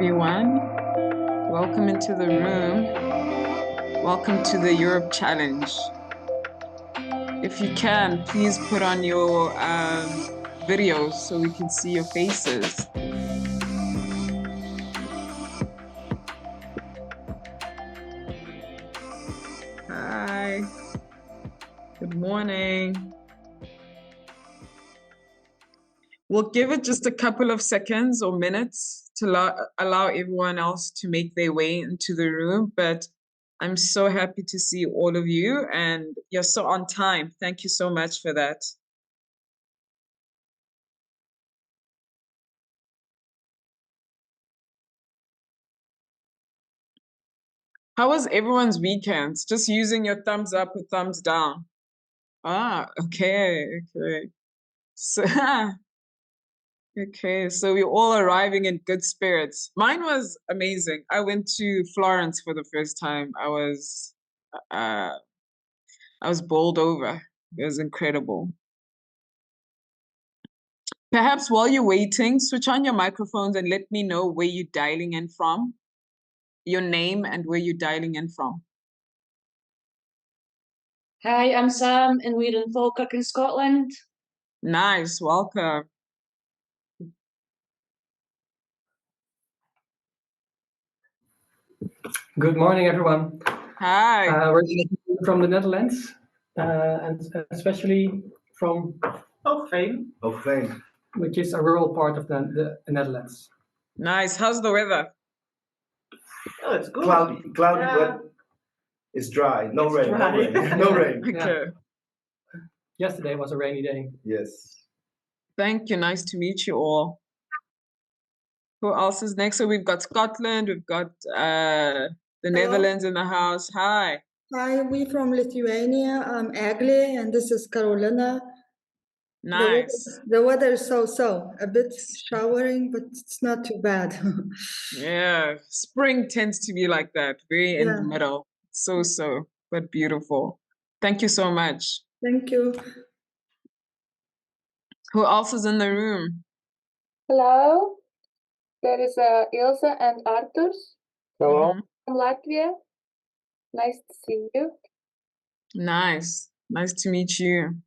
everyone. Welcome into the room. Welcome to the Europe Challenge. If you can, please put on your videos so we can see your faces. Hi. Good morning. We'll give it just a couple of seconds or minutes to allow everyone else to make their way into the room, but I'm so happy to see all of you, and you're so on time. Thank you so much for that. How was everyone's weekends? Just using your thumbs up or thumbs down. Ah, okay. So, okay, so we're all arriving in good spirits. Mine was amazing. I went to Florence for the first time. I was bowled over. It was incredible. Perhaps while you're waiting, switch on your microphones and let me know where you're dialing in from, your name and where you're dialing in from. Hi, I'm Sam, and we're in Falkirk in Scotland. Nice, welcome. Good morning, everyone. Hi. We're from the Netherlands, and especially from Oogveen. which is a rural part of the Netherlands. Nice. How's the weather? Oh, it's good. Cloudy, Yeah. but it's dry. No It's rain. dry. No rain. No rain. Okay. Yesterday was a rainy day. Yes. Thank you. Nice to meet you all. Who else is next? So we've got Scotland, we've got the Netherlands in the house. Hi. Hi, we from Lithuania. I'm Agli, and this is Carolina. Nice. The weather is so, a bit showering, but it's not too bad. Yeah. Spring tends to be like that, very in the Yeah. middle. So, but beautiful. Thank you so much. Thank you. Who else is in the room? Hello, there is Ilse and Arturs Mhm. from Latvia. Nice to see you. Nice. Nice to meet you.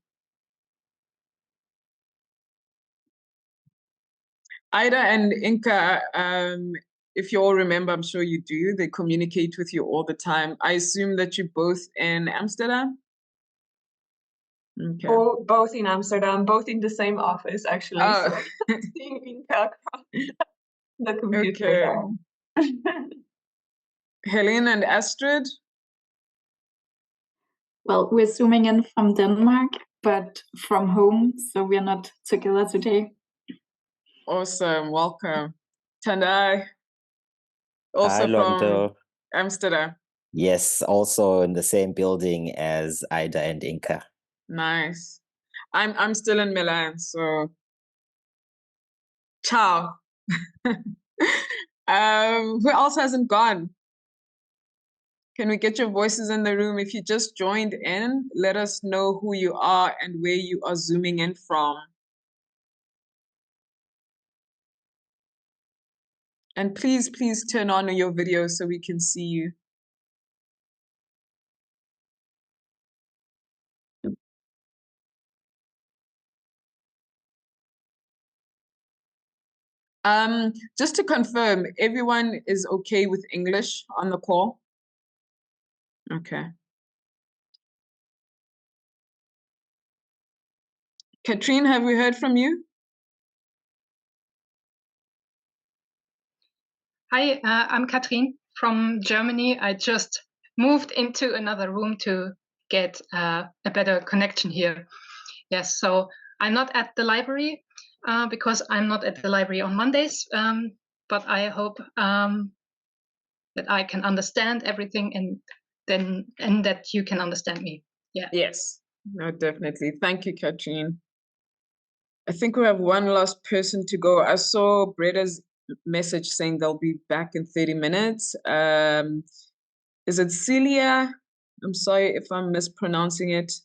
Ida and Inka, if you all remember, I'm sure you do, they communicate with you all the time. I assume that you're both in Amsterdam? Okay. Both in Amsterdam, both in the same office, actually. Oh. So seeing Inka across the computer. Okay. Helene and Astrid? Well, we're zooming in from Denmark, but from home, so we're not together today. Awesome, welcome. Tandai, also Hi, from Londo. Amsterdam. Yes, also in the same building as Ida and Inka. Nice. I'm still in Milan, so ciao. Who else hasn't gone? Can we get your voices in the room? If you just joined in, let us know who you are and where you are zooming in from. And please turn on your video so we can see you. Just to confirm, everyone is okay with English on the call? Okay. Katrine, have we heard from you? Hi, I'm Katrin from Germany. I just moved into another room to get a better connection here. Yes, so I'm not at the library because I'm not at the library on Mondays, but I hope that I can understand everything and that you can understand me. Yeah. Yes, no, definitely. Thank you, Katrine. I think we have one last person to go. I saw Bretta's message saying they'll be back in 30 minutes. Is it Celia? I'm sorry if I'm mispronouncing it.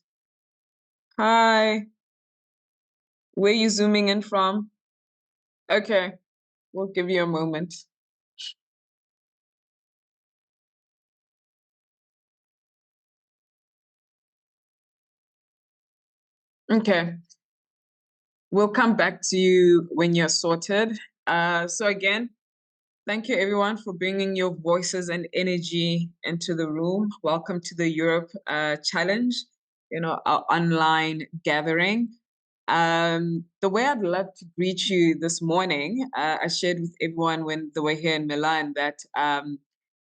Hi. Where are you zooming in from? Okay, we'll give you a moment. Okay. We'll come back to you when you're sorted. So again, thank you everyone for bringing your voices and energy into the room. Welcome to the Europe Challenge, our online gathering. The way I'd love to greet you this morning, I shared with everyone when they were here in Milan that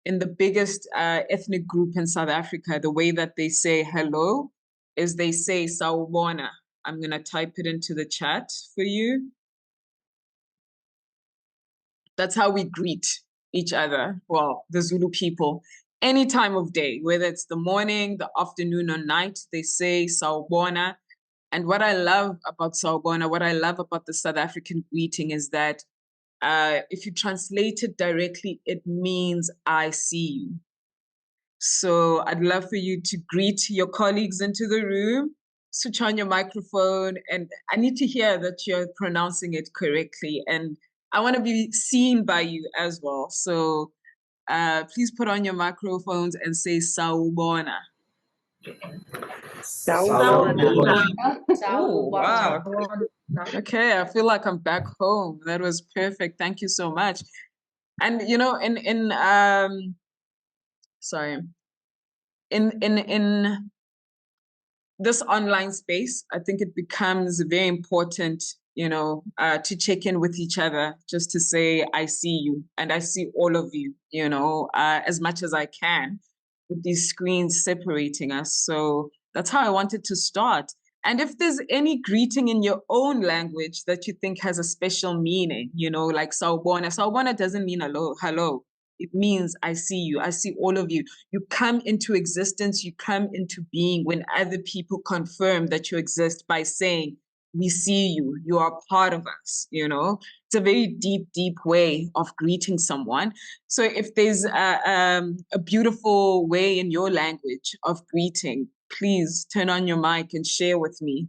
in the biggest ethnic group in South Africa, the way that they say hello is they say sawubona. I'm going to type it into the chat for you. That's how we greet each other, well, the Zulu people, any time of day, whether it's the morning, the afternoon, or night, they say sawubona. And what I love about sawubona, what I love about the South African greeting is that if you translate it directly, it means I see you. So I'd love for you to greet your colleagues into the room, switch on your microphone, and I need to hear that you're pronouncing it correctly. And I want to be seen by you as well. So please put on your microphones and say sawubona. Oh, wow. Okay, I feel like I'm back home. That was perfect. Thank you so much. And in this online space, I think it becomes very important, to check in with each other, just to say, I see you and I see all of you, as much as I can, with these screens separating us. So that's how I wanted to start. And if there's any greeting in your own language that you think has a special meaning, like sawubona. Sawubona doesn't mean hello. It means I see you. I see all of you. You come into existence. You come into being when other people confirm that you exist by saying, we see you. You are part of us. It's a very deep, deep way of greeting someone. So if there's a beautiful way in your language of greeting, please turn on your mic and share with me.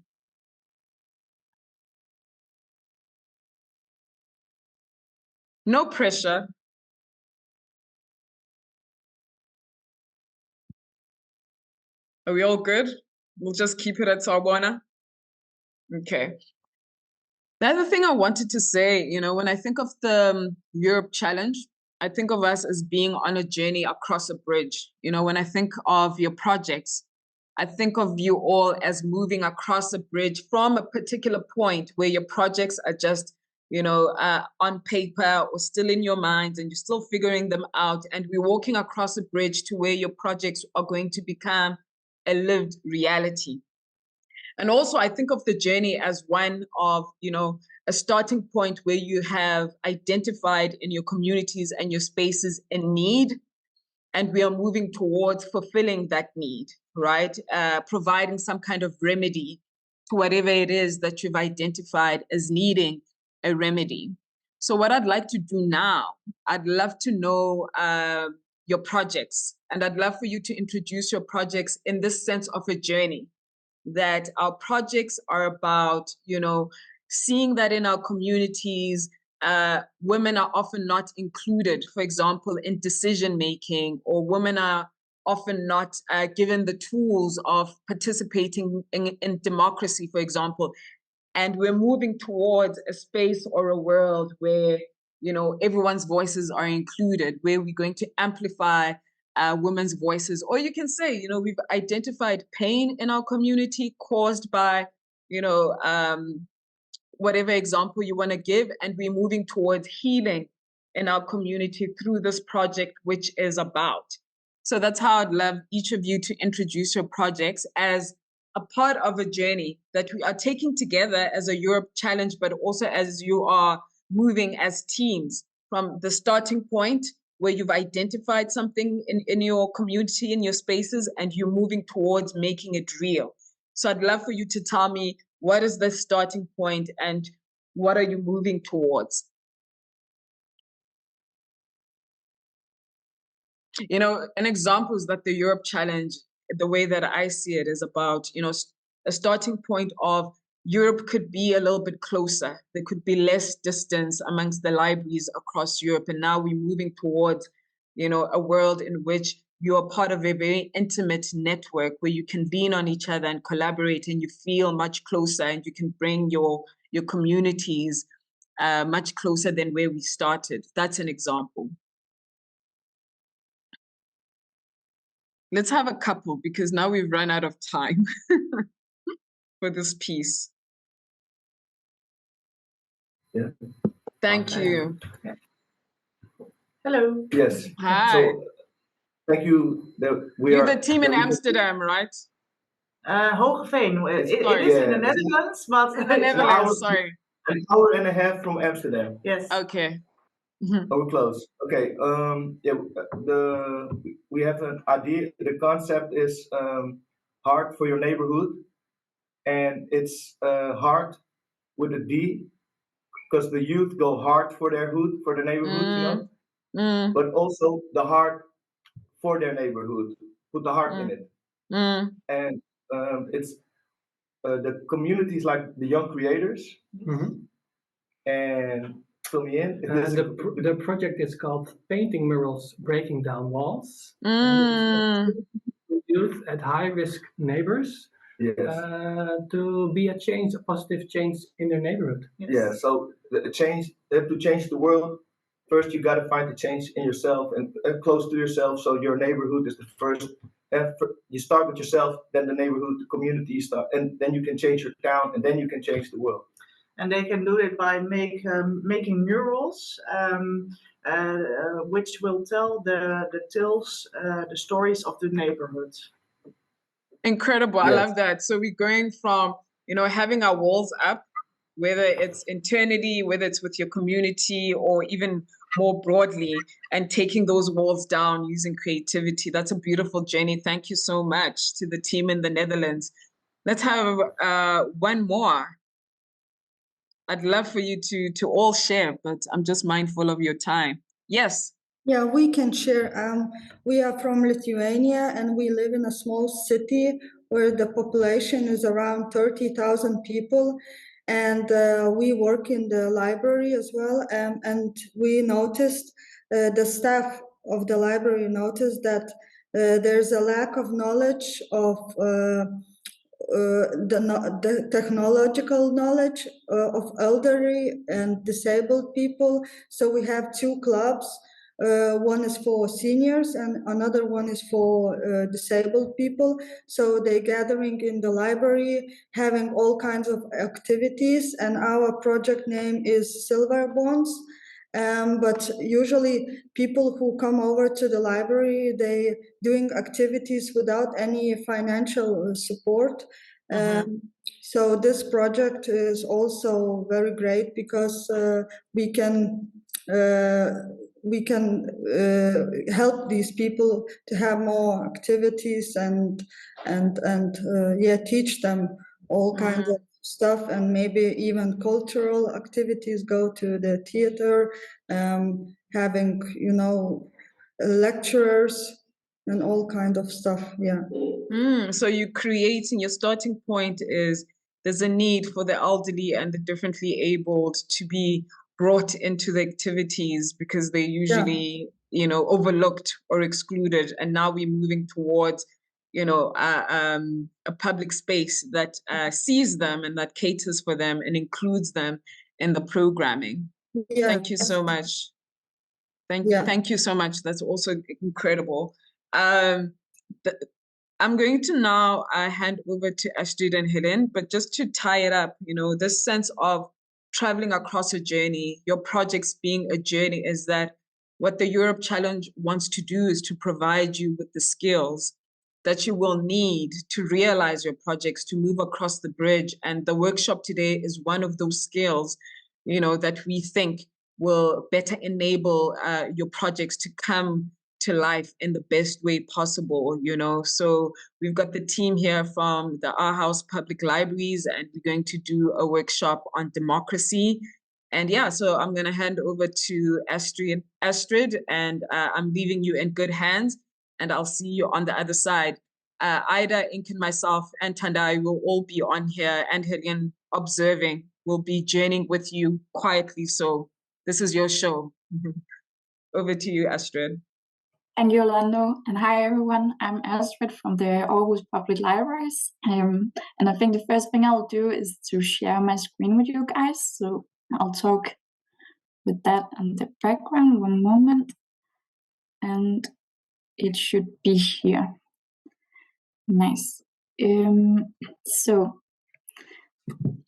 No pressure. Are we all good? We'll just keep it at sawubona. Okay. The other thing I wanted to say, when I think of the Europe Challenge, I think of us as being on a journey across a bridge. When I think of your projects, I think of you all as moving across a bridge from a particular point where your projects are just, on paper or still in your minds and you're still figuring them out. And we're walking across a bridge to where your projects are going to become a lived reality. And also I think of the journey as one of, a starting point where you have identified in your communities and your spaces a need, and we are moving towards fulfilling that need, right? Providing some kind of remedy to whatever it is that you've identified as needing a remedy. So what I'd like to do now, I'd love to know your projects, and I'd love for you to introduce your projects in this sense of a journey, that our projects are about, seeing that in our communities, women are often not included, for example, in decision-making, or women are often not given the tools of participating in democracy, for example. And we're moving towards a space or a world where, everyone's voices are included, where we're going to amplify women's voices. Or you can say, we've identified pain in our community caused by, whatever example you want to give, and we're moving towards healing in our community through this project, which is about. So that's how I'd love each of you to introduce your projects as a part of a journey that we are taking together as a Europe Challenge, but also as you are moving as teams from the starting point where you've identified something in your community, in your spaces, and you're moving towards making it real. So I'd love for you to tell me, what is the starting point and what are you moving towards? An example is that the Europe Challenge, the way that I see it, is about, a starting point of Europe could be a little bit closer. There could be less distance amongst the libraries across Europe. And now we're moving towards, a world in which you're part of a very intimate network where you can lean on each other and collaborate, and you feel much closer, and you can bring your communities much closer than where we started. That's an example. Let's have a couple, because now we've run out of time for this piece. Yeah. Thank you. Hello. Yes. Hi. So thank you. You're the team in Amsterdam, right? Hogeveen. It Sorry. is in the Yeah. Netherlands, but In the Netherlands, sorry. An hour and a half from Amsterdam. yes. Okay. Oh, we're close. Okay. Yeah. We have an idea. The concept is heart for your neighborhood, and it's heart with a D, because the youth go hard for their hood, for the neighborhood, you know. But also the heart for their neighborhood. Put the heart in it, and it's the communities like the young creators, and fill me in. The project is called Painting Murals, Breaking Down Walls. Youth at high-risk neighbors to be a positive change in their neighborhood. Yes. Yeah, so the change, to change the world, first you got to find the change in yourself and close to yourself. So your neighborhood is the first. You start with yourself, then the neighborhood, the community start, and then you can change your town, and then you can change the world. And they can do it by making murals, which will tell the stories of the neighborhood. Incredible. Yes. I love that. So we're going from, having our walls up, whether it's internally, whether it's with your community, or even more broadly, and taking those walls down using creativity. That's a beautiful journey. Thank you so much to the team in the Netherlands. Let's have one more. I'd love for you to all share, but I'm just mindful of your time. Yes. Yeah, we can share. We are from Lithuania, and we live in a small city where the population is around 30,000 people. And we work in the library as well. And we noticed, the staff of the library noticed that there's a lack of knowledge of the technological knowledge of elderly and disabled people. So we have two clubs. One is for seniors and another one is for disabled people. So they're gathering in the library, having all kinds of activities, and our project name is Silver Bonds. But usually people who come over to the library, they doing activities without any financial support. So this project is also very great because we can help these people to have more activities and teach them all kinds of stuff, and maybe even cultural activities, go to the theater, having lecturers and all kind of stuff. So you're creating, your starting point is there's a need for the elderly and the differently abled to be brought into the activities because they're usually overlooked or excluded, and now we're moving towards a public space that sees them and that caters for them and includes them in the programming. Thank you so much. Thank you so much. That's also incredible. I'm going to now hand over to Astrid and Helene, but just to tie it up, this sense of traveling across a journey, your projects being a journey, is that what the Europe Challenge wants to do is to provide you with the skills that you will need to realize your projects, to move across the bridge. And the workshop today is one of those skills, that we think will better enable your projects to come to life in the best way possible, So we've got the team here from the Aarhus Public Libraries, and we're going to do a workshop on democracy. And so I'm going to hand over to Astrid, and I'm leaving you in good hands, and I'll see you on the other side. Ida, Ink, and myself, and Tandai will all be on here, and Helene observing. We'll be journeying with you quietly. So this is your show. Over to you, Astrid. Thank you, Orlando. And hi, everyone. I'm Astrid from the Aarhus Public Libraries. And I think the first thing I'll do is to share my screen with you guys. So I'll talk with that in the background. One moment. And it should be here. Nice. So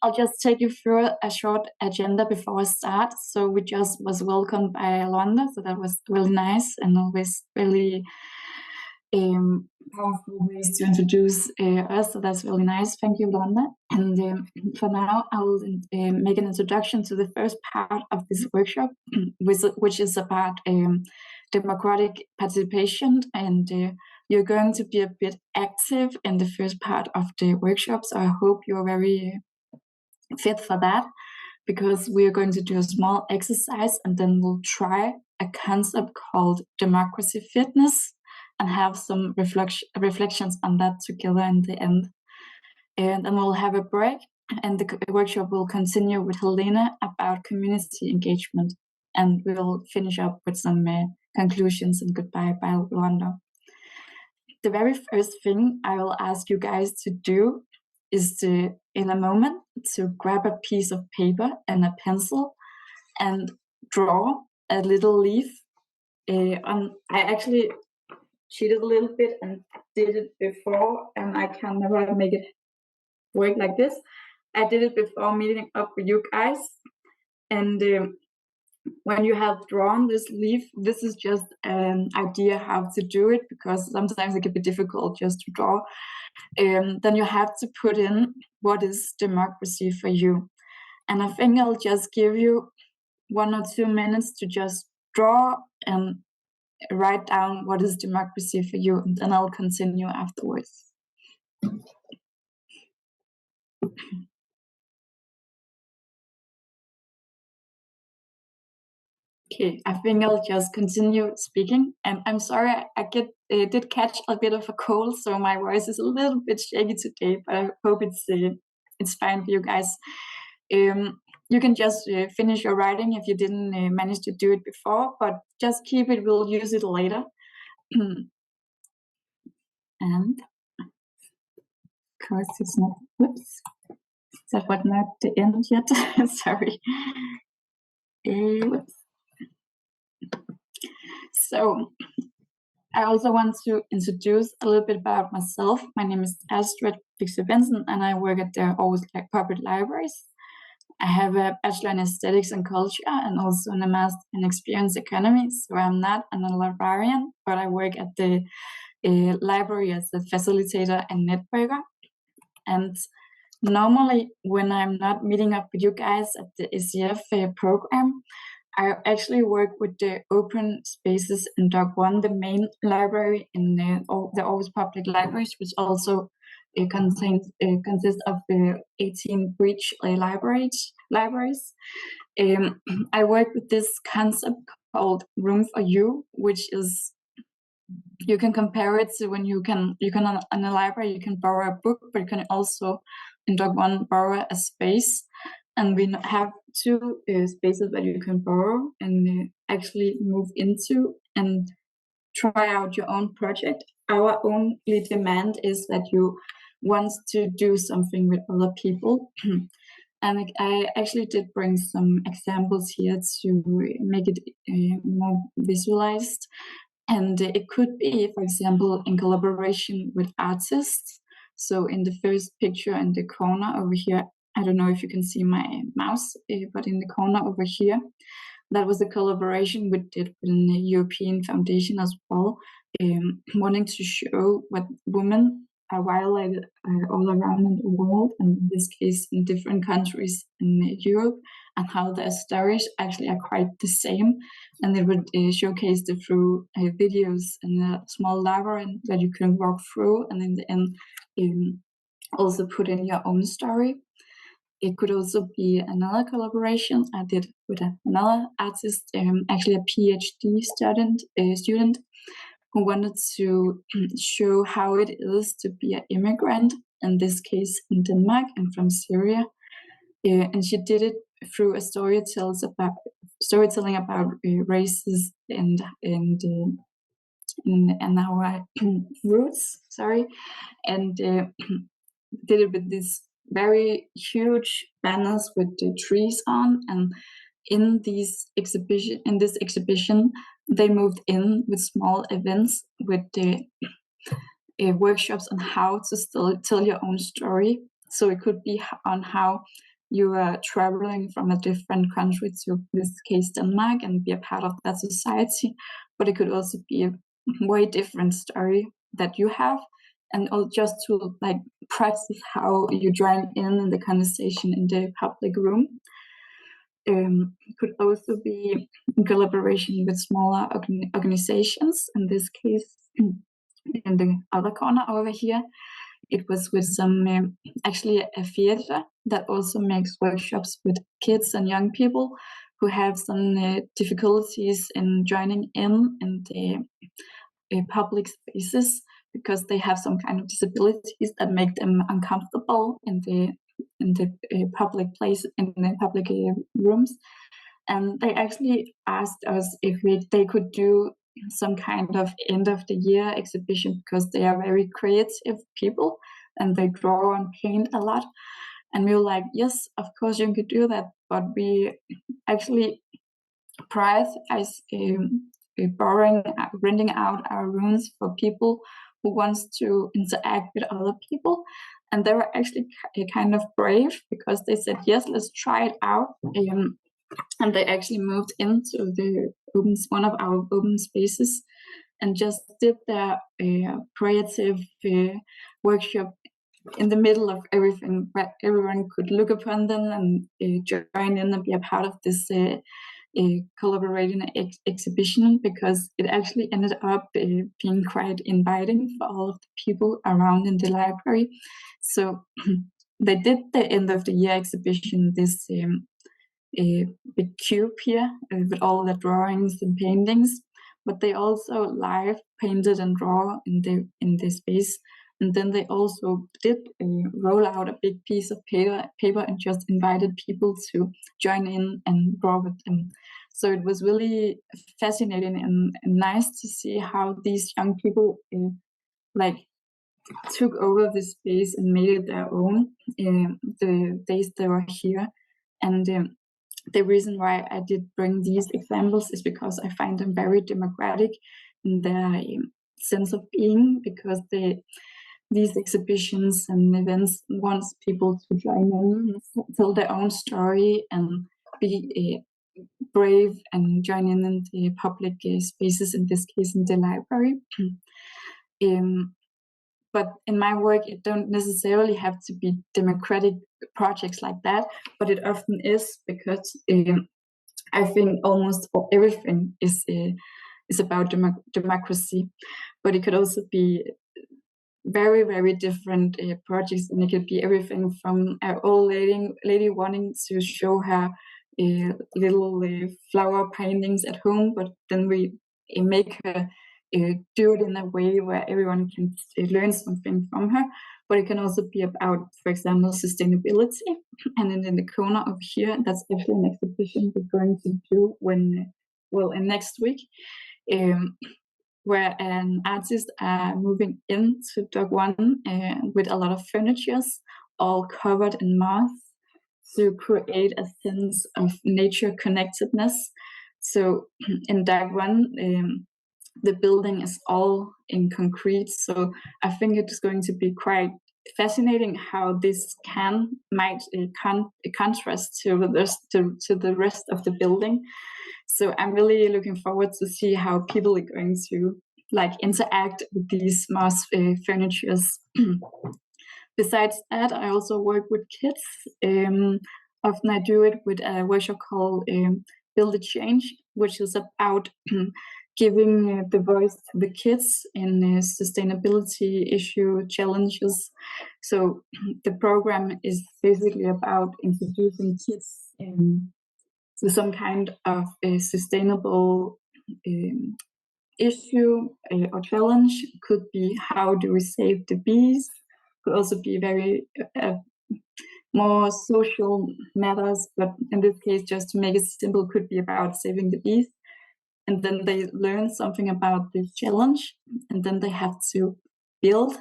I'll just take you through a short agenda before I start. So we just was welcomed by Alonda, so that was really nice and always really powerful ways to introduce us. So that's really nice. Thank you, Alonda. And for now, I will make an introduction to the first part of this workshop, which is about democratic participation. And you're going to be a bit active in the first part of the workshop. So I hope you're very fit for that, because we are going to do a small exercise and then we'll try a concept called democracy fitness and have some reflections on that together in the end. And then we'll have a break and the workshop will continue with Helene about community engagement, and we'll finish up with some conclusions and goodbye by Orlando. The very first thing I will ask you guys to do is to, in a moment, to grab a piece of paper and a pencil and draw a little leaf. I actually cheated a little bit and did it before, and I can never make it work like this. I did it before meeting up with you guys, and when you have drawn this leaf, this is just an idea how to do it, because sometimes it can be difficult just to draw. Then you have to put in what is democracy for you. And I think I'll just give you 1 or 2 minutes to just draw and write down what is democracy for you, and then I'll continue afterwards. Okay, I think I'll just continue speaking. And I'm sorry, I did catch a bit of a cold, so my voice is a little bit shaky today, but I hope it's fine for you guys. You can just finish your writing if you didn't manage to do it before, but just keep it, we'll use it later. And of course it's not, whoops, that was not the end yet, sorry. Whoops. So I also want to introduce a little bit about myself. My name is Astrid Benson, and I work at the Aarhus Public Libraries. I have a bachelor in aesthetics and culture and also a master in experience economy. So I'm not a librarian, but I work at the library as a facilitator and networker. And normally when I'm not meeting up with you guys at the SCF program, I actually work with the open spaces in DOKK1, the main library in the Aarhus Public Libraries, which also consists of the 18 breach libraries. I work with this concept called Room for You, which is, you can compare it to when you can in a library you can borrow a book, but you can also in DOKK1 borrow a space. And we have 2 spaces that you can borrow and actually move into and try out your own project. Our only demand is that you want to do something with other people. And I actually did bring some examples here to make it more visualized. And it could be, for example, in collaboration with artists. So in the first picture in the corner over here, I don't know if you can see my mouse, but in the corner over here, that was a collaboration we did with the European Foundation as well, wanting to show what women are violated all around in the world, and in this case in different countries in Europe, and how their stories actually are quite the same. And they would showcase it through videos in a small library that you can walk through, and in the end also put in your own story. It could also be another collaboration I did with another artist, actually a PhD student who wanted to show how it is to be an immigrant, in this case in Denmark and from Syria. And she did it through a storytelling about races and in our roots, sorry, and did it with these very huge banners with the trees on. And in this exhibition, they moved in with small events with the workshops on how to still tell your own story. So it could be on how you are traveling from a different country to, in this case, Denmark, and be a part of that society. But it could also be a way different story that you have, and just to like practice how you join in the conversation in the public room. It could also be in collaboration with smaller organizations. In this case, in the other corner over here, it was with some actually a theater that also makes workshops with kids and young people who have some difficulties in joining in the public spaces because they have some kind of disabilities that make them uncomfortable in the public place, in the public rooms. And they actually asked us if they could do some kind of end of the year exhibition, because they are very creative people and they draw and paint a lot. And we were like, yes, of course you could do that, but we actually prioritize renting out our rooms for people who wants to interact with other people. And they were actually kind of brave, because they said, yes, let's try it out. And they actually moved into one of our open spaces and just did their creative workshop in the middle of everything, where everyone could look upon them and join in and be a part of this collaborating exhibition, because it actually ended up being quite inviting for all of the people around in the library. So they did the end of the year exhibition, this big cube here with all the drawings and paintings, but they also live painted and draw in the space. And then they also did roll out a big piece of paper and just invited people to join in and draw with them. So it was really fascinating and nice to see how these young people like took over this space and made it their own the days they were here. And the reason why I did bring these examples is because I find them very democratic in their sense of being, because these exhibitions and events wants people to join in, tell their own story, and be brave and join in the public spaces, in this case in the library. But in my work, it don't necessarily have to be democratic projects like that, but it often is, because I think almost everything is about democracy. But it could also be very, very different projects, and it could be everything from an old lady wanting to show her little flower paintings at home, but then we make her do it in a way where everyone can learn something from her. But it can also be about, for example, sustainability. And then in the corner over here, that's actually an exhibition we're going to do in next week, where an artist are moving into DOKK1 with a lot of furnitures, all covered in moss, to create a sense of nature connectedness. So in DOKK1, the building is all in concrete. So I think it's going to be quite fascinating how this might contrast to the rest of the building. So I'm really looking forward to see how people are going to interact with these moss furnitures. Besides that, I also work with kids. Often I do it with a workshop called Build a Change, which is about giving the voice to the kids in sustainability issue challenges. So the program is basically about introducing kids to some kind of a sustainable issue or challenge. Could be, how do we save the bees? Could also be very more social matters, but in this case, just to make it simple, could be about saving the bees. and then they learn something about the challenge, and then they have to build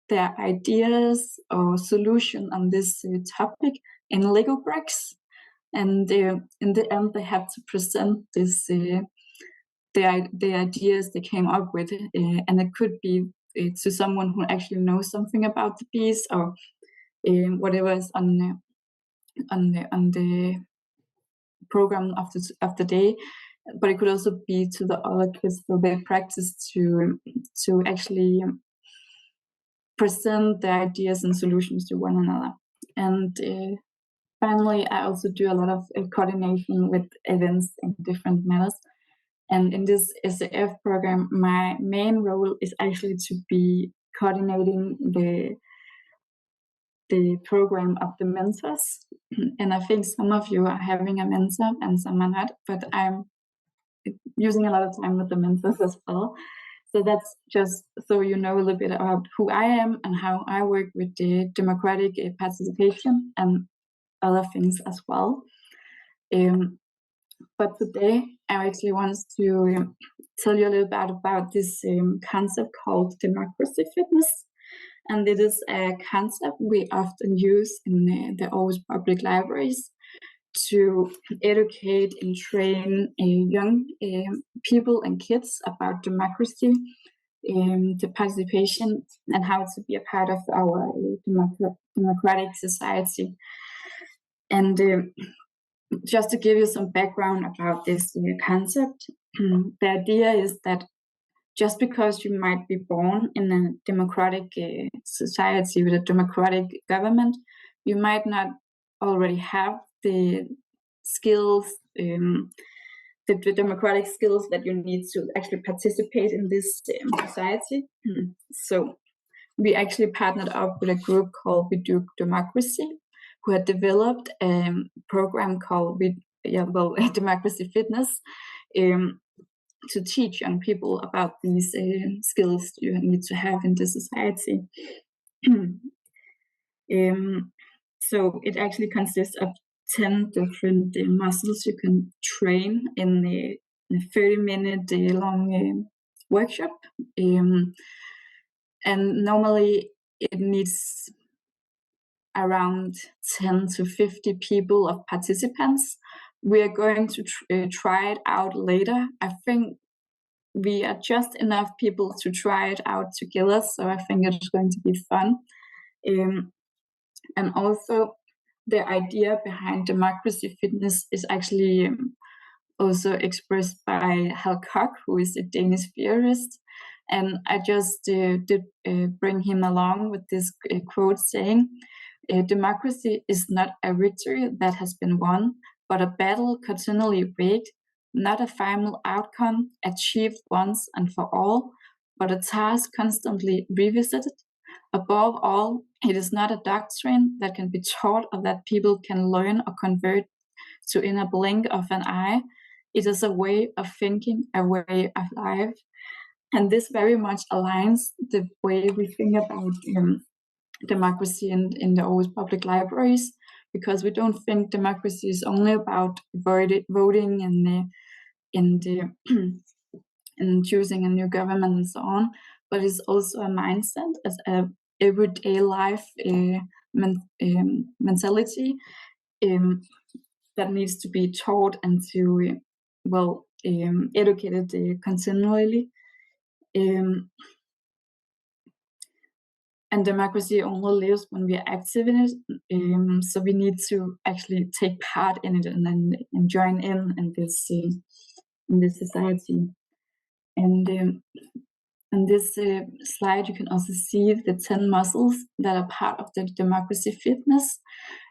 their ideas or solution on this topic in Lego bricks. And in the end, they have to present this the ideas they came up with, and it could be to someone who actually knows something about the piece, or whatever is on the program of the day. But it could also be to the other kids, so they practice to actually present their ideas and solutions to one another. And finally, I also do a lot of coordination with events in different matters. And in this SAF program, my main role is actually to be coordinating the program of the mentors. And I think some of you are having a mentor and some are not, but I'm using a lot of time with the mentors as well. So that's just so you know a little bit about who I am and how I work with the democratic participation and other things as well. But today I actually want to tell you a little bit about this concept called democracy fitness. And it is a concept we often use in the Aarhus Public Libraries to educate and train young people and kids about democracy, the participation, and how to be a part of our democratic society. And just to give you some background about this concept, the idea is that just because you might be born in a democratic society with a democratic government, you might not already have the skills, the democratic skills that you need to actually participate in this society. So we actually partnered up with a group called DOKK1 Democracy, who had developed a program called Democracy Fitness, to teach young people about these skills you need to have in the society. So it actually consists of 10 different muscles you can train in a 30-minute long workshop. And normally it needs around 10 to 50 people of participants. We are going to try it out later. I think we are just enough people to try it out together, so I think it's going to be fun. And also, the idea behind democracy fitness is actually also expressed by DOKK1, who is a Danish theorist. And I just did bring him along with this quote saying, democracy is not a victory that has been won, but a battle continually waged, not a final outcome achieved once and for all, but a task constantly revisited. Above all, it is not a doctrine that can be taught or that people can learn or convert to in a blink of an eye. It is a way of thinking, a way of life. And this very much aligns the way we think about democracy in the Aarhus Public Libraries, because we don't think democracy is only about voting and choosing a new government and so on, but it's also a mindset, as a everyday life mentality that needs to be taught and to educated continually. And democracy only lives when we are active in it, so we need to actually take part in it and join in this society. And on this slide, you can also see the 10 muscles that are part of the democracy fitness.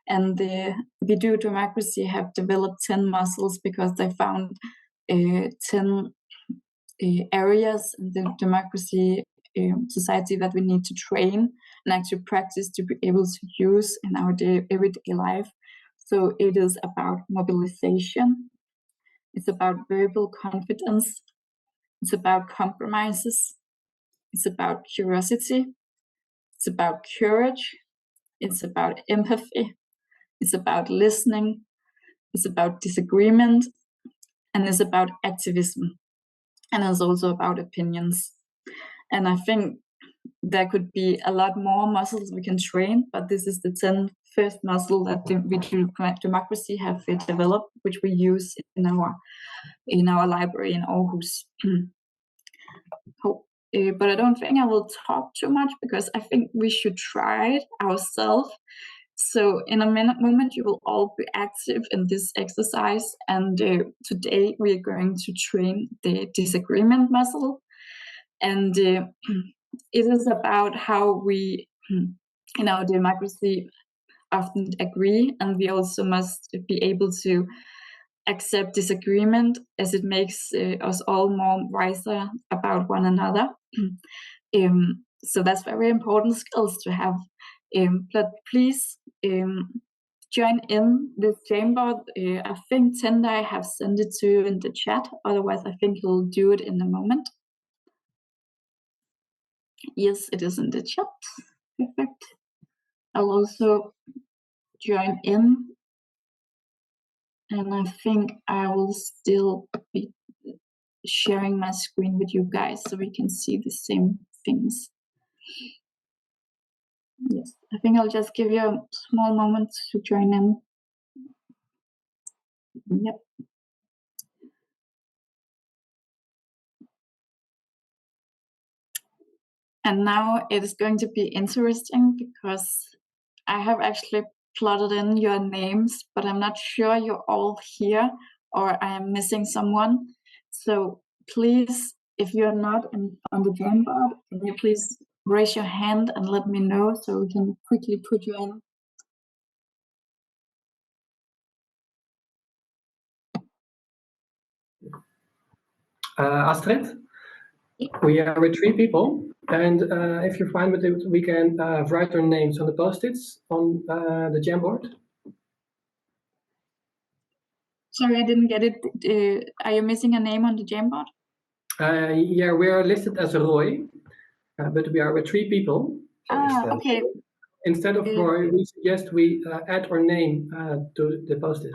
And the DOKK1 Democracy have developed 10 muscles because they found 10 areas in the democracy society that we need to train and actually practice to be able to use in our everyday life. So it is about mobilization, it's about verbal confidence, it's about compromises, it's about curiosity, it's about courage, it's about empathy, it's about listening, it's about disagreement, and it's about activism. and it's also about opinions. And I think there could be a lot more muscles we can train, but this is the 10th first muscle that we do democracy have developed, which we use in our library in Aarhus. But I don't think I will talk too much because I think we should try it ourselves. So in a moment, you will all be active in this exercise. And today we are going to train the disagreement muscle. And it is about how we, in our democracy, often agree. And we also must be able to accept disagreement, as it makes us all more wiser about one another. So that's very important skills to have. But please join in this Jamboard. I think Tendai have sent it to you in the chat. Otherwise, I think he'll do it in a moment. Yes, it is in the chat. Perfect. I'll also join in. And I think I will still be sharing my screen with you guys so we can see the same things. Yes, I think I'll just give you a small moment to join in. Yep. And now it is going to be interesting because I have actually plotted in your names, but I'm not sure you're all here or I am missing someone. So please, if you're not on the Jamboard, can you please raise your hand and let me know so we can quickly put you in. Astrid, we are with 3 people, and if you're fine with it, we can write our names on the post-its on the Jamboard. Sorry, I didn't get it. Are you missing a name on the Jamboard? Yeah, we are listed as Roy, but we are with 3 people. Okay. Instead of Roy, we suggest we add our name to the post-it.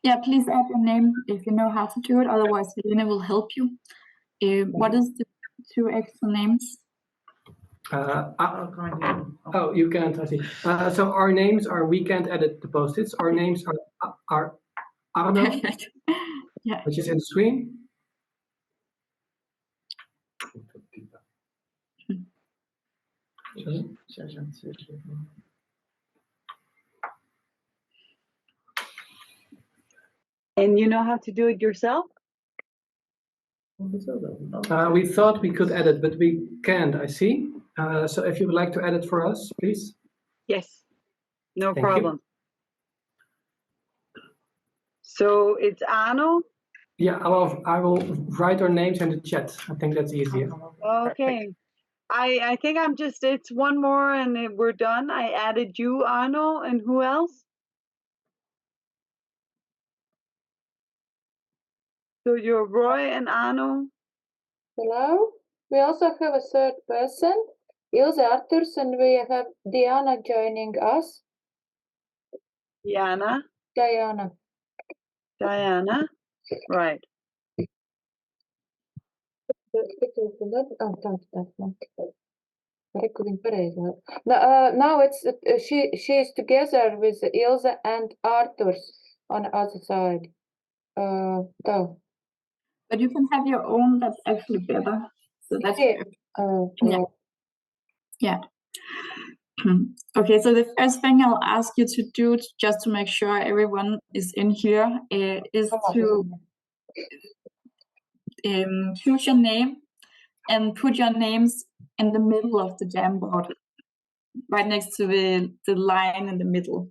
Yeah, please add your name if you know how to do it. Otherwise, Helene will help you. What is the 2 extra names? Oh, you can't, I see. So our names are, we can't edit the post-its. Our names are Arno, yeah, which is in the screen. And you know how to do it yourself? We thought we could edit, but we can't, I see. So if you would like to edit for us, please. Yes, no Thank problem. So it's Arno? Yeah, I will write our names in the chat. I think that's easier. Okay. I think I'm just, it's one more and we're done. I added you, Arno, and who else? So you're Roy and Arno. Hello. We also have a third person, Ilse Arthurs, and we have Diana joining us. Diana. Diana. Diana. Right. Now it's she is together with Ilse and Arthurs on the other side. So. But you can have your own. That's actually better. So that's yeah. Yeah. Okay, so the first thing I'll ask you to do, just to make sure everyone is in here, is to choose your name and put your names in the middle of the Jamboard, right next to the line in the middle.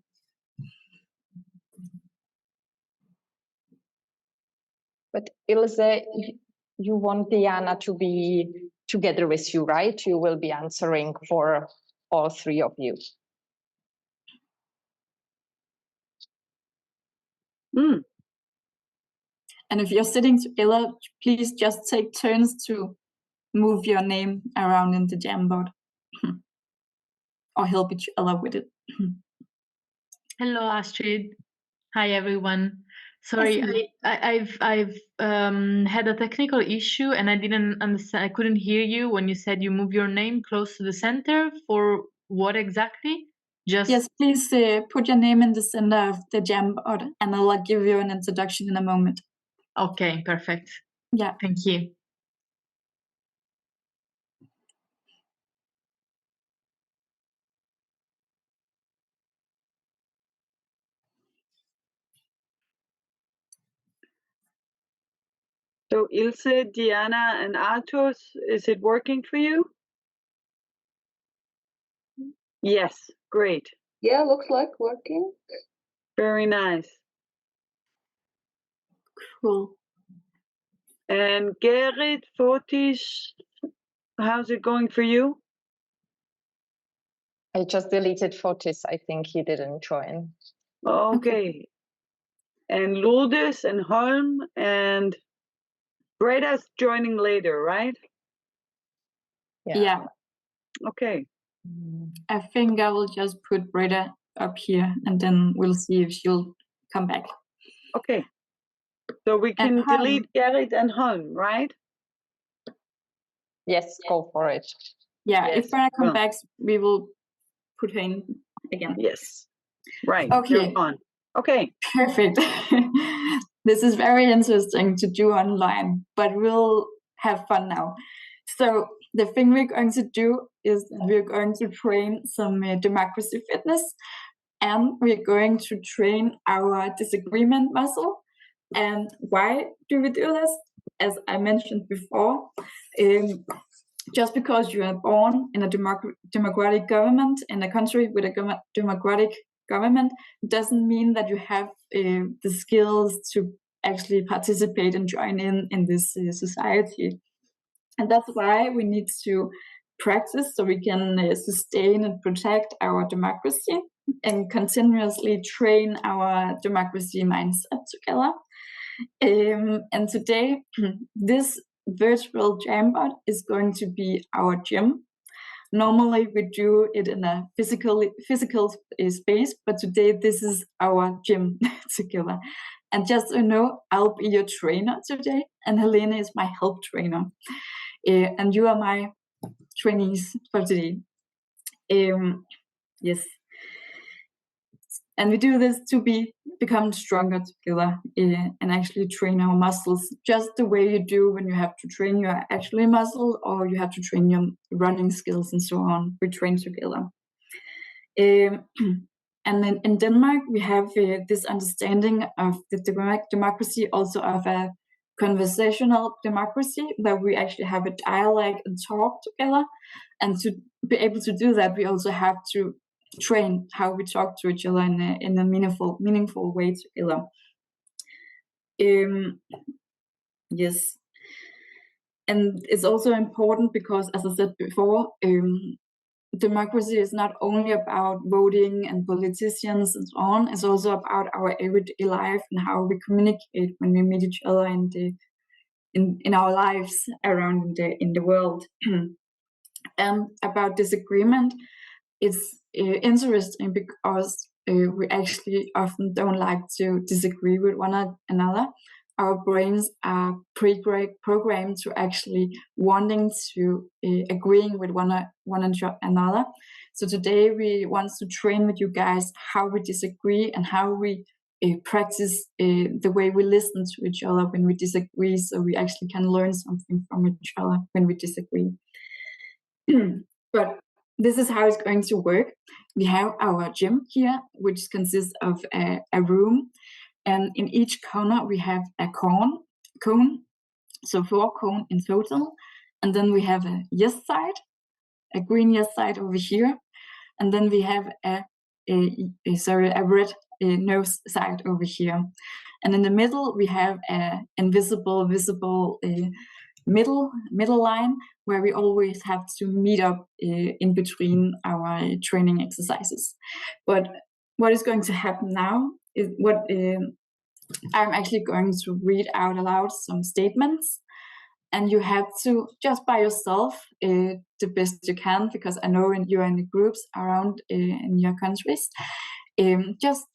But Ilse, you want Diana to be together with you, right? You will be answering for all 3 of you. And if you're sitting together, please just take turns to move your name around in the Jamboard or help each other with it. Hello, Astrid. Hi, everyone. Sorry, I've had a technical issue and I didn't understand. I couldn't hear you when you said you move your name close to the center. For what exactly? Yes, please put your name in the center of the Jamboard, and I'll give you an introduction in a moment. Okay, perfect. Yeah. Thank you. So Ilse, Diana, and Arthur, is it working for you? Yes, great. Yeah, looks like working. Very nice. Cool. And Gerrit, Fotis, how's it going for you? I just deleted Fotis. I think he didn't join. Okay. And Lourdes and Holm and Breda's joining later, right? Yeah. Okay. I think I will just put Breda up here, and then we'll see if she'll come back. Okay. So we can delete Gerrit and Holm, right? Yes, go for it. Yeah, Yes. if Breda comes back, we will put her in again. Yes. Right. Okay. You're on. Okay. Perfect. This is very interesting to do online, but we'll have fun now. So the thing we're going to do is we're going to train some democracy fitness, and we're going to train our disagreement muscle. And why do we do this? As I mentioned before, just because you are born in a democratic government, in a country with a democratic government, doesn't mean that you have the skills to actually participate and join in this society. And that's why we need to practice so we can sustain and protect our democracy and continuously train our democracy mindset together. And today, this virtual Jamboard is going to be our gym. Normally we do it in a physical space, but today this is our gym together. And just so you know, I'll be your trainer today, and Helene is my help trainer. And you are my trainees for today. Yes. And we do this to become stronger together and actually train our muscles, just the way you do when you have to train your actual muscle or you have to train your running skills and so on. We train together. And then in Denmark, we have this understanding of the democracy, also of a conversational democracy, where we actually have a dialogue and talk together. And to be able to do that, we also have to train how we talk to each other in a meaningful way together. Yes. And it's also important because, as I said before, democracy is not only about voting and politicians and so on, it's also about our everyday life and how we communicate when we meet each other in our lives around in the world. And about disagreement, it's interesting because we actually often don't like to disagree with one another. Our brains are programmed to actually wanting to agreeing with one another. So today we want to train with you guys how we disagree and how we practice the way we listen to each other when we disagree, so we actually can learn something from each other when we disagree. But this is how it's going to work. We have our gym here, which consists of a room. And in each corner, we have a cone, so 4 cones in total. And then we have a yes side, a green yes side over here. And then we have a red no side over here. And in the middle, we have an visible middle line, where we always have to meet up in between our training exercises. But what is going to happen now is I'm actually going to read out aloud some statements, and you have to, just by yourself, the best you can, because I know you're in the groups around in your countries, just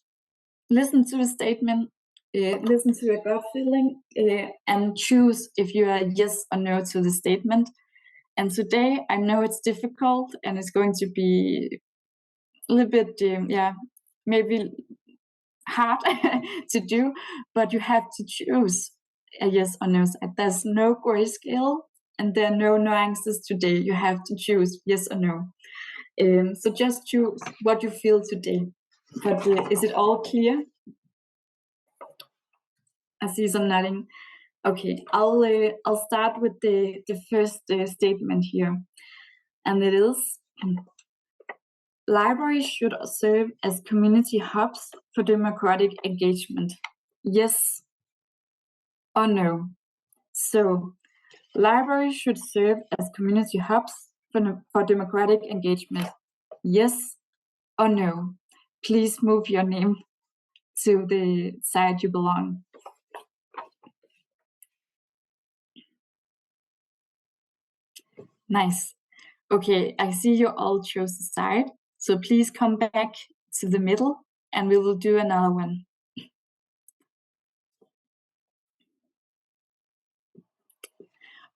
listen to the statement, listen to your gut feeling and choose if you are yes or no to the statement. And today, I know it's difficult and it's going to be a little bit, maybe hard to do, but you have to choose a yes or no. There's no grayscale and there are no nuances today. You have to choose yes or no. So just choose what you feel today. But is it all clear? I see some nodding. Okay, I'll start with the first statement here, and it is: libraries should serve as community hubs for democratic engagement. Yes or no? So, libraries should serve as community hubs for democratic engagement. Yes or no? Please move your name to the side you belong. Nice. Okay, I see you all chose the side. So please come back to the middle and we will do another one.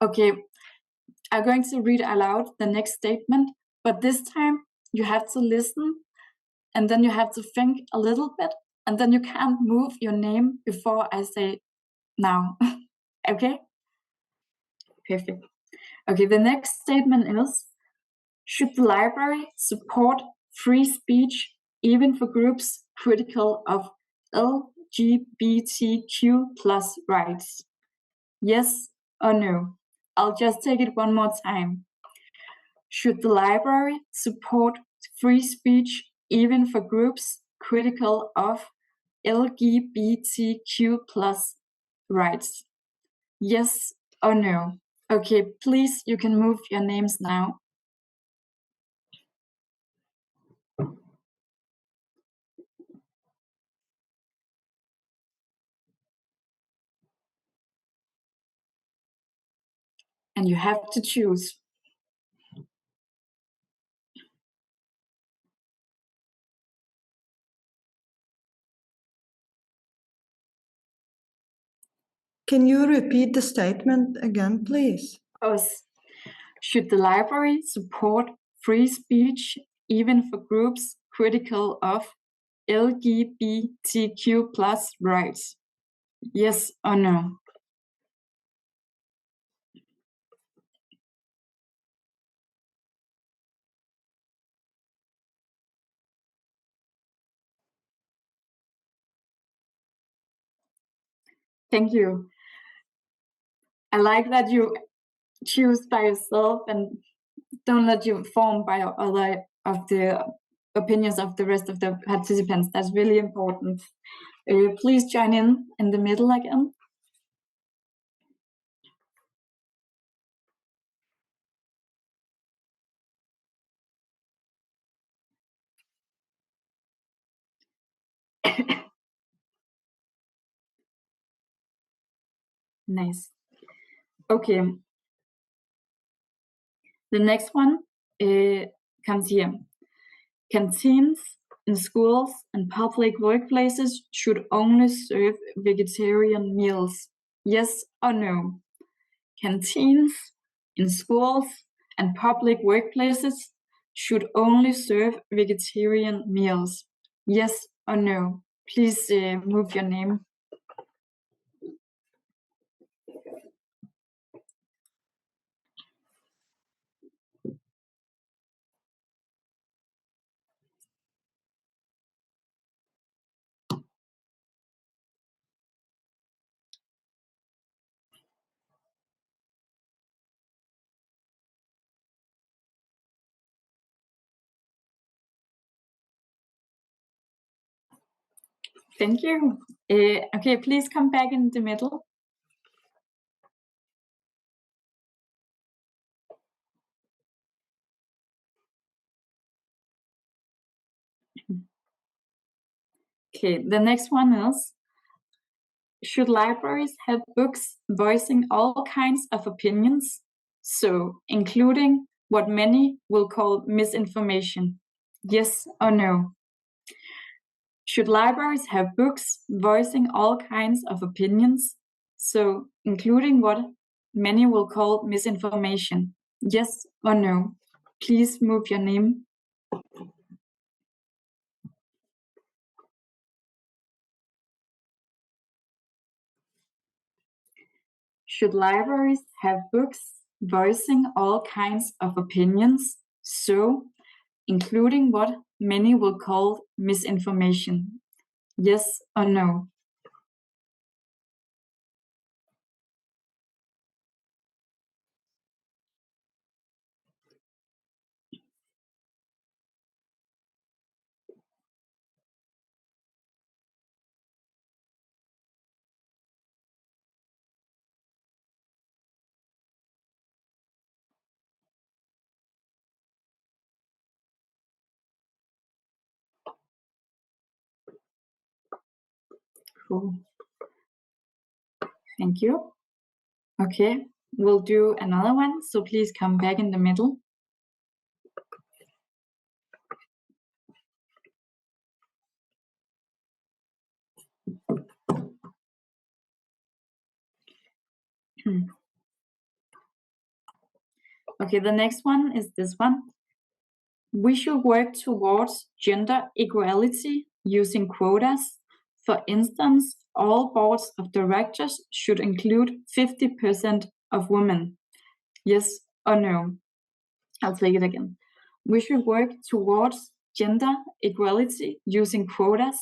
Okay, I'm going to read aloud the next statement, but this time you have to listen and then you have to think a little bit and then you can't move your name before I say now. Okay? Perfect. Okay, the next statement is: should the library support free speech even for groups critical of LGBTQ+ rights? Yes or no? I'll just take it one more time. Should the library support free speech even for groups critical of LGBTQ+ rights? Yes or no? Okay, please, you can move your names now. And you have to choose. Can you repeat the statement again, please? Of course. Should the library support free speech even for groups critical of LGBTQ+ rights? Yes or no? Thank you. I like that you choose by yourself and don't let you form by other of the opinions of the rest of the participants. That's really important. Please join in the middle again. Nice. Okay. The next one comes here. Canteens in schools and public workplaces should only serve vegetarian meals. Yes or no? Canteens in schools and public workplaces should only serve vegetarian meals. Yes or no? Please move your name. Thank you. Okay, please come back in the middle. Okay, the next one is: should libraries have books voicing all kinds of opinions, so including what many will call misinformation? Yes or no? Should libraries have books voicing all kinds of opinions, so including what many will call misinformation? Yes or no? Please move your name. Should libraries have books voicing all kinds of opinions, so including what many will call misinformation? Yes or no? Cool. Thank you. Okay, we'll do another one, so please come back in the middle. Okay, the next one is this one. We should work towards gender equality using quotas. For instance, all boards of directors should include 50% of women. Yes or no? I'll take it again. We should work towards gender equality using quotas.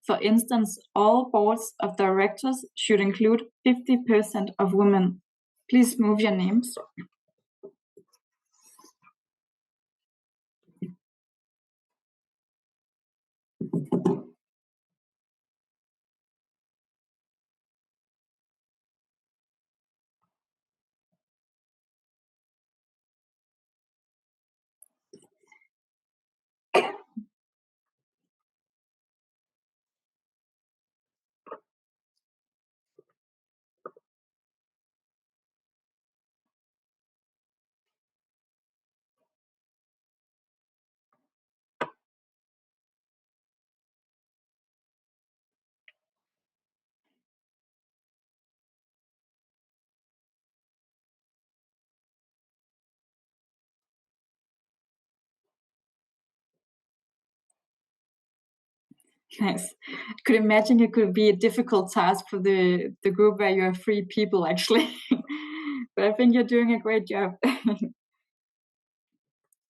For instance, all boards of directors should include 50% of women. Please move your names. Nice. I could imagine it could be a difficult task for the group where you have 3 people, actually. But I think you're doing a great job.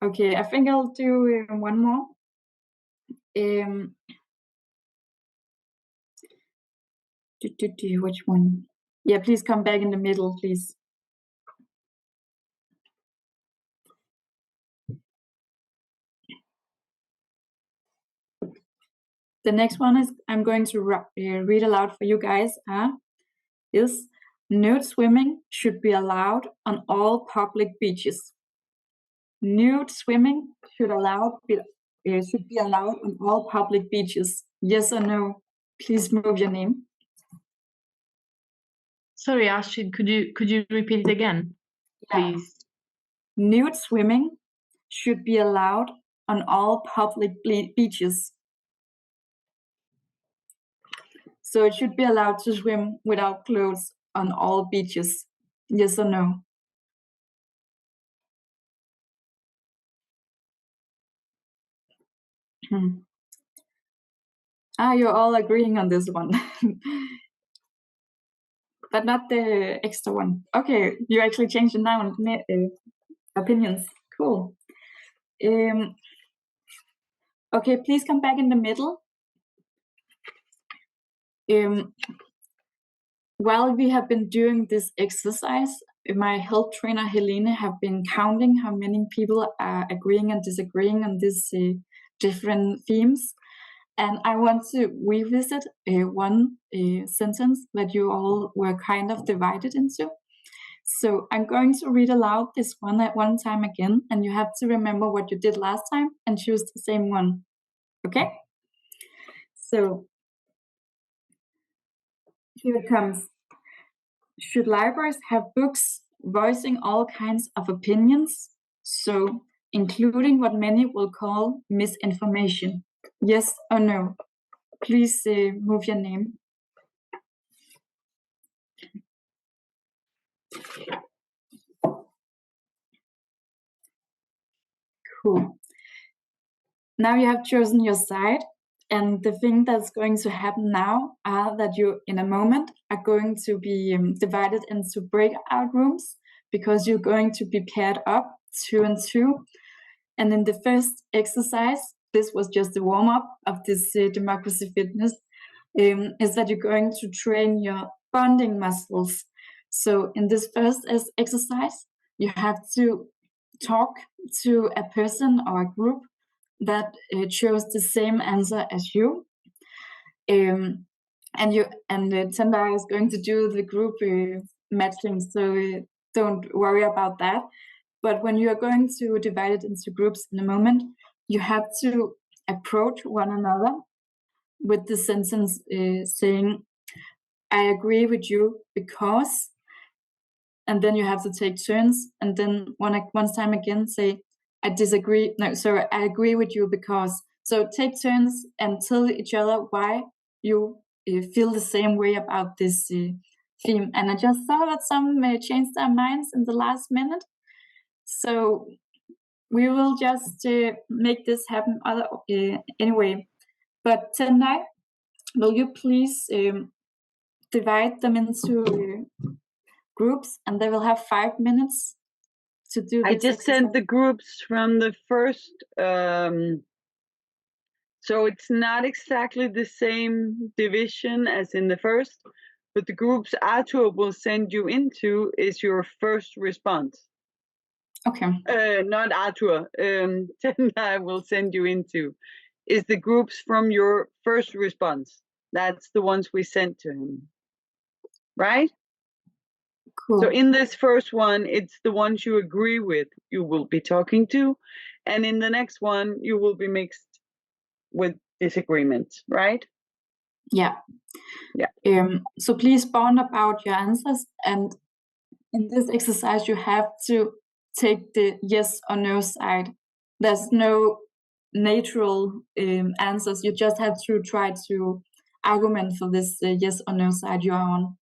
Okay, I think I'll do one more. Which one? Yeah, please come back in the middle, please. The next one is I'm going to read aloud for you guys. Is nude swimming should be allowed on all public beaches. Nude swimming should be allowed on all public beaches. Yes or no? Please move your name. Sorry, Astrid, could you repeat it again, please? Nude swimming should be allowed on all public beaches. So it should be allowed to swim without clothes on all beaches. Yes or no? You're all agreeing on this one. But not the extra one. Okay, you actually changed it now. Opinions. Cool. Okay, please come back in the middle. While we have been doing this exercise, my health trainer Helene have been counting how many people are agreeing and disagreeing on these different themes. And I want to revisit one sentence that you all were kind of divided into. So I'm going to read aloud this one at one time again, and you have to remember what you did last time and choose the same one. Okay? So here it comes. Should libraries have books voicing all kinds of opinions? So including what many will call misinformation. Yes or no? please move your name. Cool. Now you have chosen your side, and the thing that's going to happen now are that you, in a moment, are going to be divided into breakout rooms, because you're going to be paired up 2 and 2. And in the first exercise, this was just the warm-up of this democracy fitness, is that you're going to train your bonding muscles. So in this first exercise, you have to talk to a person or a group that chose the same answer as you. And Tendai is going to do the group matching, so don't worry about that. But when you are going to divide it into groups in a moment, you have to approach one another with the sentence saying, I agree with you because, and then you have to take turns, and then one time again say, I disagree, no, sorry, I agree with you because. So take turns and tell each other why you feel the same way about this theme. And I just saw that some changed their minds in the last minute. So we will just make this happen anyway. But tonight, will you please divide them into groups, and they will have 5 minutes to do this. I just sent the groups from the first, so it's not exactly the same division as in the first, but the groups Arthur will send you into is your first response. Okay. Not Arthur, I will send you into is the groups from your first response. That's the ones we sent to him, right? Cool. So in this first one, it's the ones you agree with you will be talking to, and in the next one you will be mixed with disagreements, right? Yeah. So please bond about your answers, and in this exercise you have to take the yes or no side. There's no natural answers. You just have to try to argument for this yes or no side you are on.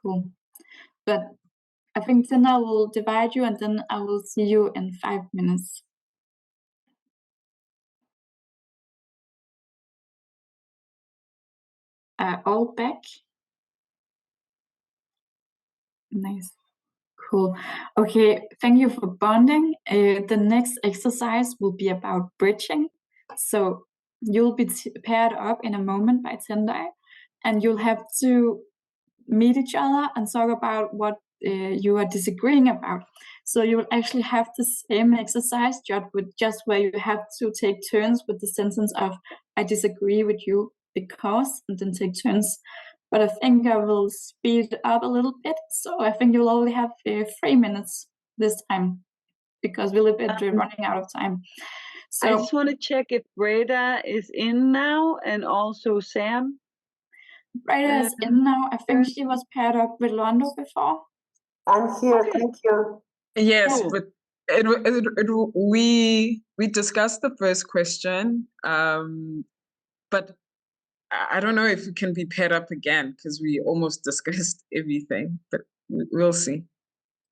Cool. But I think then I will divide you, and then I will see you in 5 minutes. All back? Nice. Cool. Okay, thank you for bonding. The next exercise will be about bridging. So you'll be paired up in a moment by Tendai, and you'll have to meet each other and talk about what you are disagreeing about. So you will actually have the same exercise, just where you have to take turns with the sentence of I disagree with you because, and then take turns. But I think I will speed up a little bit. So I think you'll only have 3 minutes this time, because we're a bit running out of time. So I just want to check if Breda is in now, and also Sam. Breda is in now. I think she was paired up with Londo before. I'm here, okay. Thank you. Yes, but we discussed the first question, but I don't know if we can be paired up again, because we almost discussed everything, but we'll see.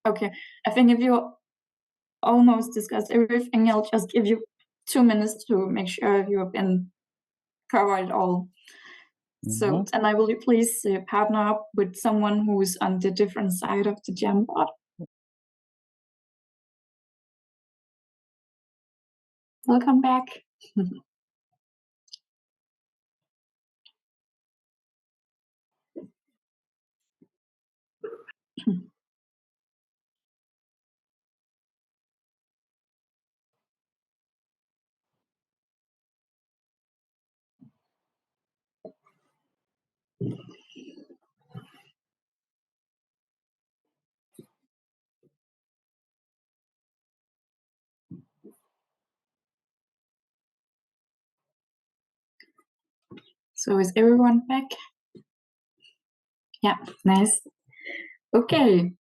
Okay, I think if you almost discussed everything, I'll just give you 2 minutes to make sure you have been covered it all. So, and I will you please partner up with someone who is on the different side of the Jamboard. Welcome back. So is everyone back? Yeah, nice. Okay,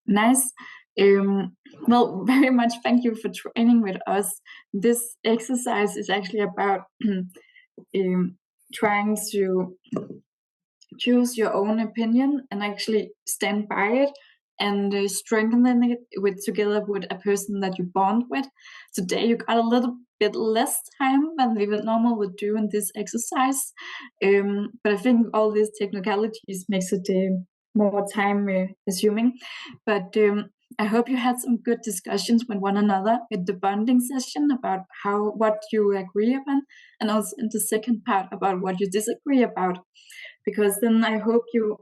nice. Well, very much thank you for training with us. This exercise is actually about trying to choose your own opinion and actually stand by it and strengthen it together with a person that you bond with. Today you got a little bit less time than we would normally would do in this exercise, but I think all these technicalities makes it more time assuming. But I hope you had some good discussions with one another in the bonding session about what you agree upon, and also in the second part about what you disagree about. Because then I hope you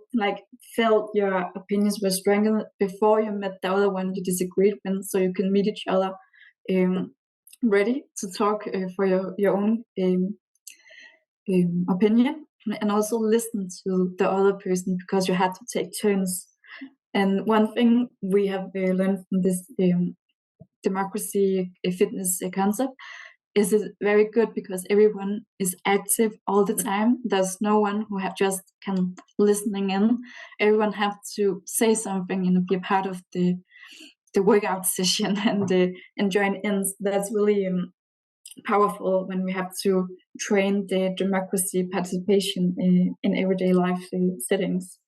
felt your opinions were stronger before you met the other one you disagreed with, so you can meet each other ready to talk for your own opinion, and also listen to the other person, because you had to take turns. And one thing we have learned from this democracy fitness concept is it very good, because everyone is active all the time. There's no one who just can listening in. Everyone have to say something and be a part of the workout session and join in. So that's really powerful when we have to train the democracy participation in everyday life settings.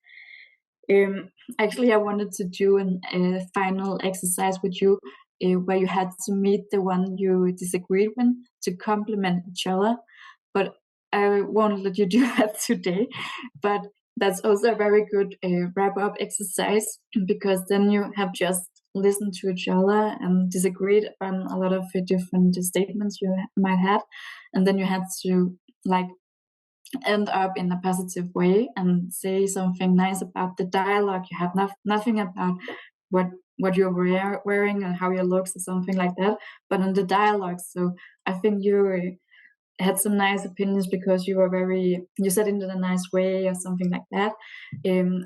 Actually, I wanted to do a final exercise with you where you had to meet the one you disagreed with to complement each other, but I won't let you do that today. But that's also a very good wrap-up exercise, because then you have just listened to each other and disagreed on a lot of different statements you might have, and then you had to end up in a positive way and say something nice about the dialogue. You have nothing about what you're wearing and how you look or something like that, but on the dialogue. So I think you had some nice opinions because you said it in a nice way or something like that. And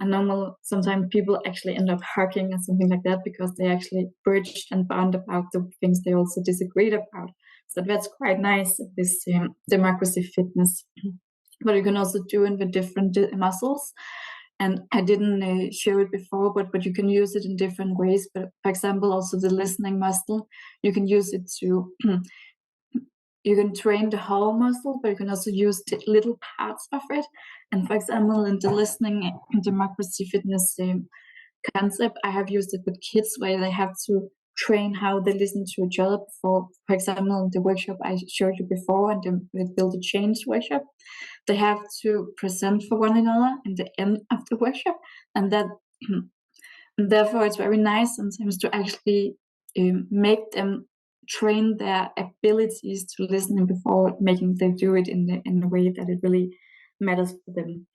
sometimes people actually end up hugging or something like that, because they actually bridged and bond about the things they also disagreed about. So that's quite nice, this democracy fitness. But you can also do it with different muscles. And I didn't show it before, but you can use it in different ways. But for example, also the listening muscle, you can use it to, you can train the whole muscle, but you can also use the little parts of it. And for example, in the listening democracy fitness concept, I have used it with kids where they have to train how they listen to each other before. For example, in the workshop I showed you before, and the Build a Change workshop, they have to present for one another in the end of the workshop, and that and therefore it's very nice sometimes to actually make them train their abilities to listen before making them do it in a way that it really matters for them.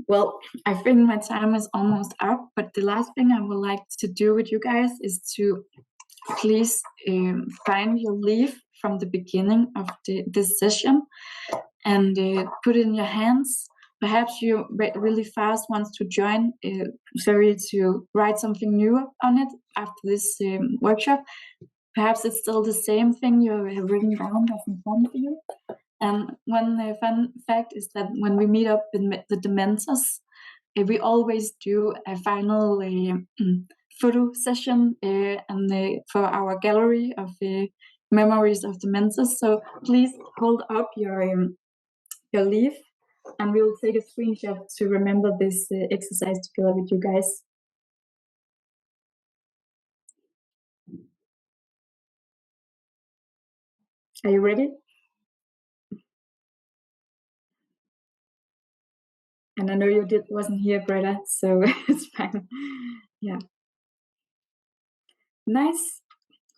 Well, I think my time is almost up, but the last thing I would like to do with you guys is to please find your leaf from the beginning of this session and put it in your hands. Perhaps you really fast wants to join, to write something new on it after this workshop. Perhaps it's still the same thing you have written down that's in front of you. And one fun fact is that when we meet up with the mentors, we always do a final photo session and for our gallery of memories of the mentors. So please hold up your leaf, and we'll take a screenshot to remember this exercise together with you guys. Are you ready? And I know you wasn't here, Greta, so it's fine. Yeah. Nice.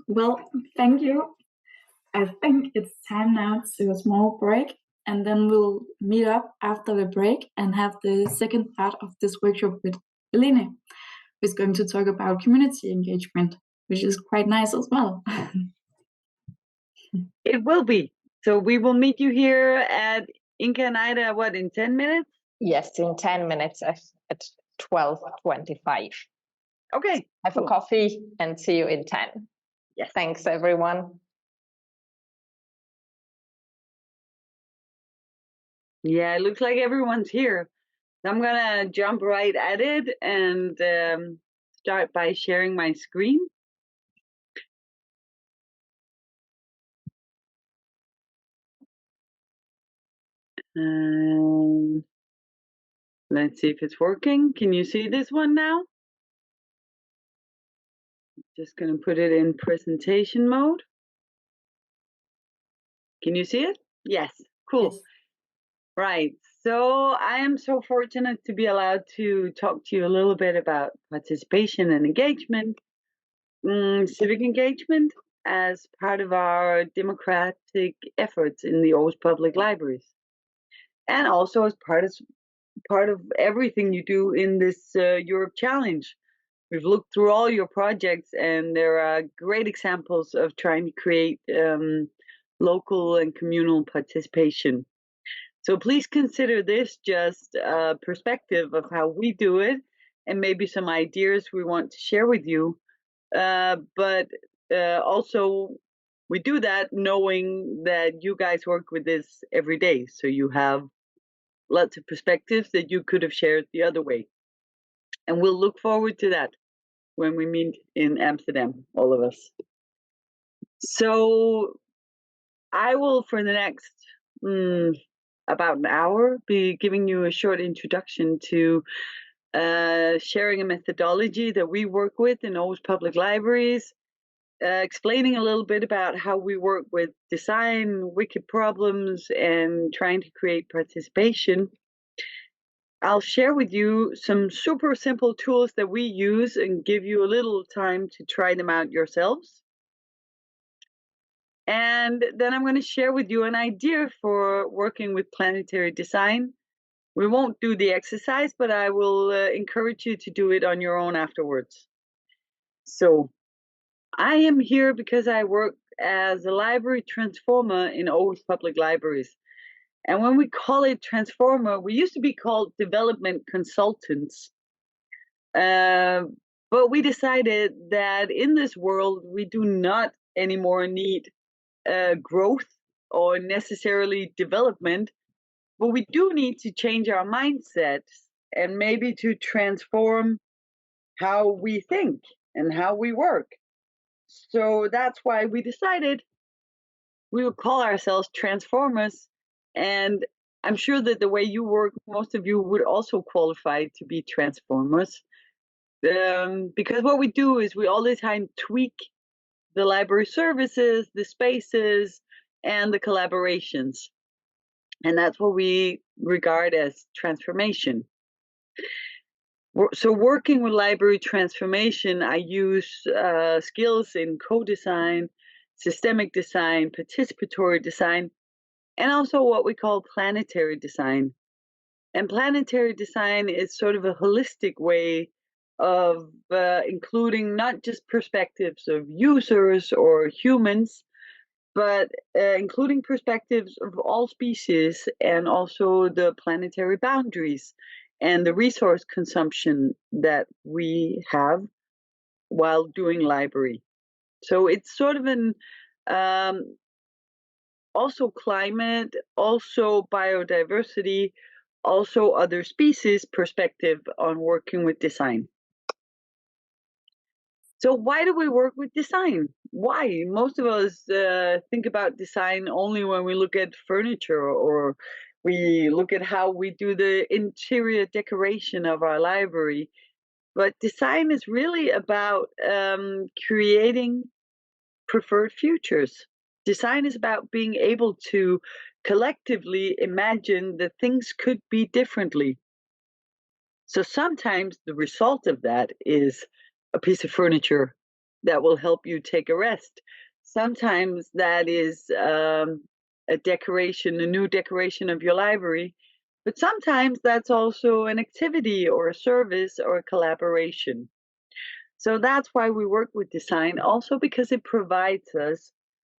Well, thank you. I think it's time now to a small break, and then we'll meet up after the break and have the second part of this workshop with Helene, who's going to talk about community engagement, which is quite nice as well. It will be. So we will meet you here at Inka and Ida, what, in 10 minutes? Yes, in 10 minutes at 12:25. Okay. Have a coffee and see you in 10. Yes. Thanks, everyone. Yeah, it looks like everyone's here. I'm gonna jump right at it and start by sharing my screen. Let's see if it's working. Can you see this one now? Just going to put it in presentation mode. Can you see it? Yes, cool. Yes. Right, so I am so fortunate to be allowed to talk to you a little bit about participation and engagement, civic engagement as part of our democratic efforts in the Aarhus Public Libraries. And also as part of everything you do in this Europe Challenge. We've looked through all your projects, and there are great examples of trying to create local and communal participation. So please consider this just a perspective of how we do it, and maybe some ideas we want to share with you. But also, we do that knowing that you guys work with this every day, so you have lots of perspectives that you could have shared the other way. And we'll look forward to that when we meet in Amsterdam, all of us. So I will, for the next about an hour, be giving you a short introduction to sharing a methodology that we work with in Aarhus Public Libraries, explaining a little bit about how we work with design, wicked problems, and trying to create participation. I'll share with you some super simple tools that we use and give you a little time to try them out yourselves. And then I'm going to share with you an idea for working with planetary design. We won't do the exercise, but I will encourage you to do it on your own afterwards. So I am here because I work as a library transformer in Aarhus Public Libraries. And when we call it transformer, we used to be called development consultants. But we decided that in this world, we do not anymore need growth or necessarily development, but we do need to change our mindsets and maybe to transform how we think and how we work. So that's why we decided we would call ourselves transformers. And I'm sure that the way you work, most of you would also qualify to be transformers. Because what we do is we all the time tweak the library services, the spaces, and the collaborations. And that's what we regard as transformation. So working with library transformation, I use skills in co-design, systemic design, participatory design, and also what we call planetary design. And planetary design is sort of a holistic way of including not just perspectives of users or humans, but including perspectives of all species and also the planetary boundaries and the resource consumption that we have while doing library. So it's sort of an also climate, also biodiversity, also other species perspective on working with design. So why do we work with design? Why? Most of us think about design only when we look at furniture or we look at how we do the interior decoration of our library. But design is really about creating preferred futures. Design is about being able to collectively imagine that things could be differently. So sometimes the result of that is a piece of furniture that will help you take a rest. Sometimes that is a decoration, a new decoration of your library, but sometimes that's also an activity or a service or a collaboration. So that's why we work with design, also because it provides us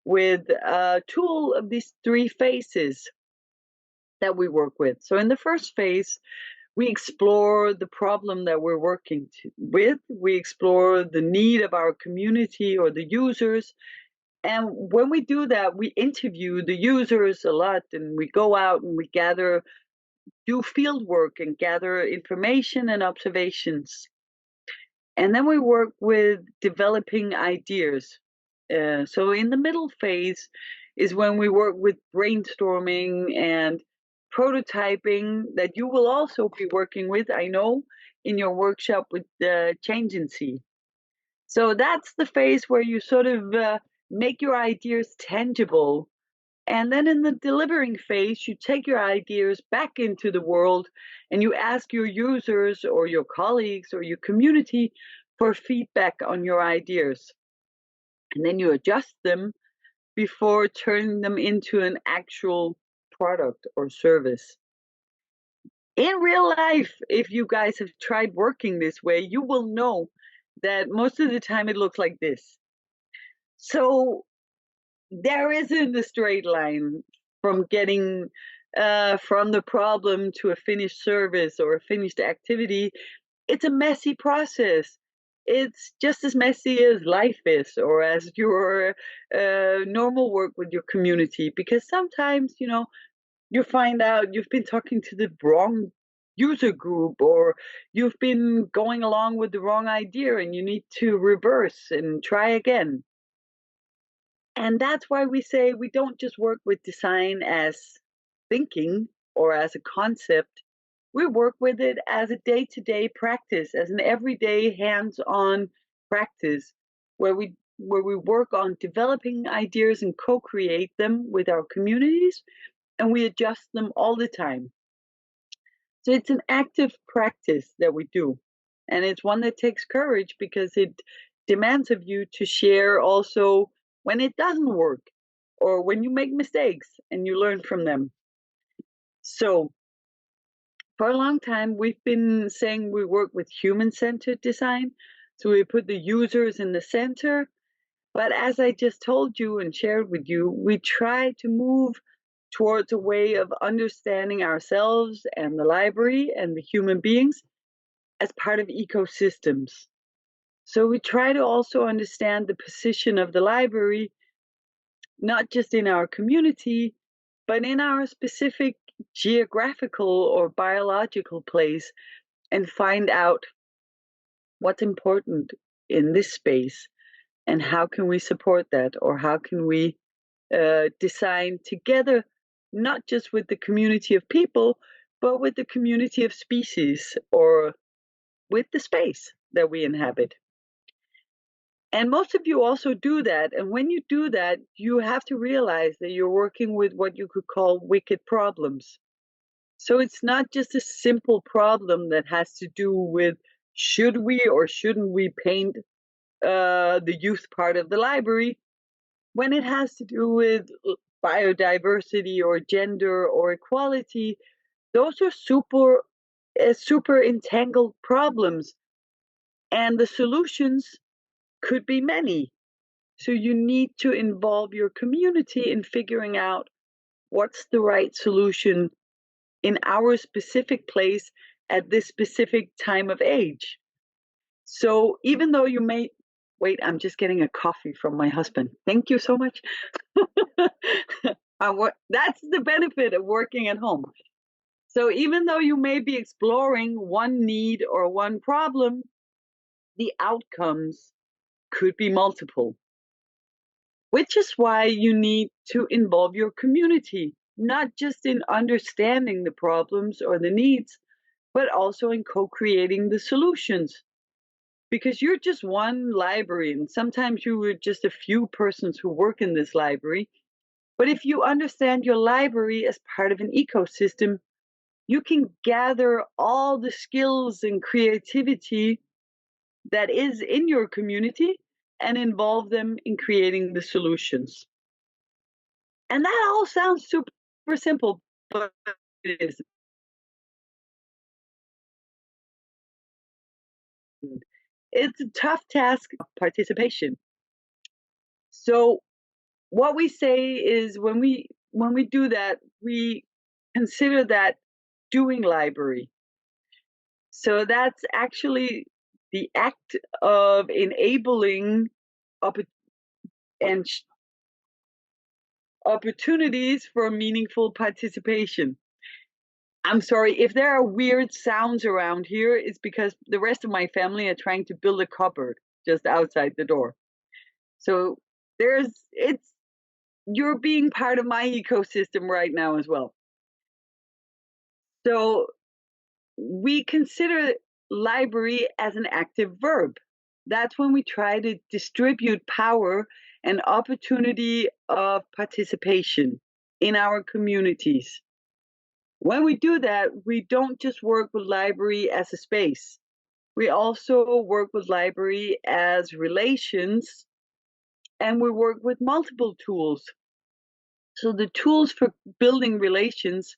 with a tool of these three phases that we work with. So in the first phase, we explore the problem that we're working with. We explore the need of our community or the users. And when we do that, we interview the users a lot, and we go out and we do field work and gather information and observations. And then we work with developing ideas. So in the middle phase is when we work with brainstorming and prototyping that you will also be working with, I know, in your workshop with the Changency. So that's the phase where you sort of make your ideas tangible. And then in the delivering phase, you take your ideas back into the world and you ask your users or your colleagues or your community for feedback on your ideas. And then you adjust them before turning them into an actual product or service. In real life, if you guys have tried working this way, you will know that most of the time it looks like this. So there isn't a straight line from getting from the problem to a finished service or a finished activity. It's a messy process. It's just as messy as life is, or as your normal work with your community, because sometimes, you know, you find out you've been talking to the wrong user group, or you've been going along with the wrong idea and you need to reverse and try again. And that's why we say we don't just work with design as thinking or as a concept. We work with it as a day-to-day practice, as an everyday hands-on practice, where we work on developing ideas and co-create them with our communities, and we adjust them all the time. So it's an active practice that we do, and it's one that takes courage because it demands of you to share also when it doesn't work or when you make mistakes and you learn from them. So for a long time, we've been saying we work with human-centered design. So we put the users in the center. But as I just told you and shared with you, we try to move towards a way of understanding ourselves and the library and the human beings as part of ecosystems. So we try to also understand the position of the library, not just in our community, but in our specific geographical or biological place, and find out what's important in this space and how can we support that, or how can we design together, not just with the community of people, but with the community of species, or with the space that we inhabit. And most of you also do that. And when you do that, you have to realize that you're working with what you could call wicked problems. So it's not just a simple problem that has to do with should we or shouldn't we paint the youth part of the library. When it has to do with biodiversity or gender or equality, those are super entangled problems. And the solutions could be many. So you need to involve your community in figuring out what's the right solution in our specific place at this specific time of age. So even though you may, wait, I'm just getting a coffee from my husband. Thank you so much. That's the benefit of working at home. So even though you may be exploring one need or one problem, the outcomes could be multiple. Which is why you need to involve your community, not just in understanding the problems or the needs, but also in co-creating the solutions. Because you're just one library, and sometimes you are just a few persons who work in this library. But if you understand your library as part of an ecosystem, you can gather all the skills and creativity that is in your community and involve them in creating the solutions. And that all sounds super simple, but it is. It's a tough task of participation. So what we say is when we do that, we consider that doing library. So that's actually the act of enabling opportunities for meaningful participation. I'm sorry, if there are weird sounds around here, it's because the rest of my family are trying to build a cupboard just outside the door. So you're being part of my ecosystem right now as well. So we consider library as an active verb. That's when we try to distribute power and opportunity of participation in our communities. When we do that, we don't just work with library as a space. We also work with library as relations, and we work with multiple tools. So the tools for building relations,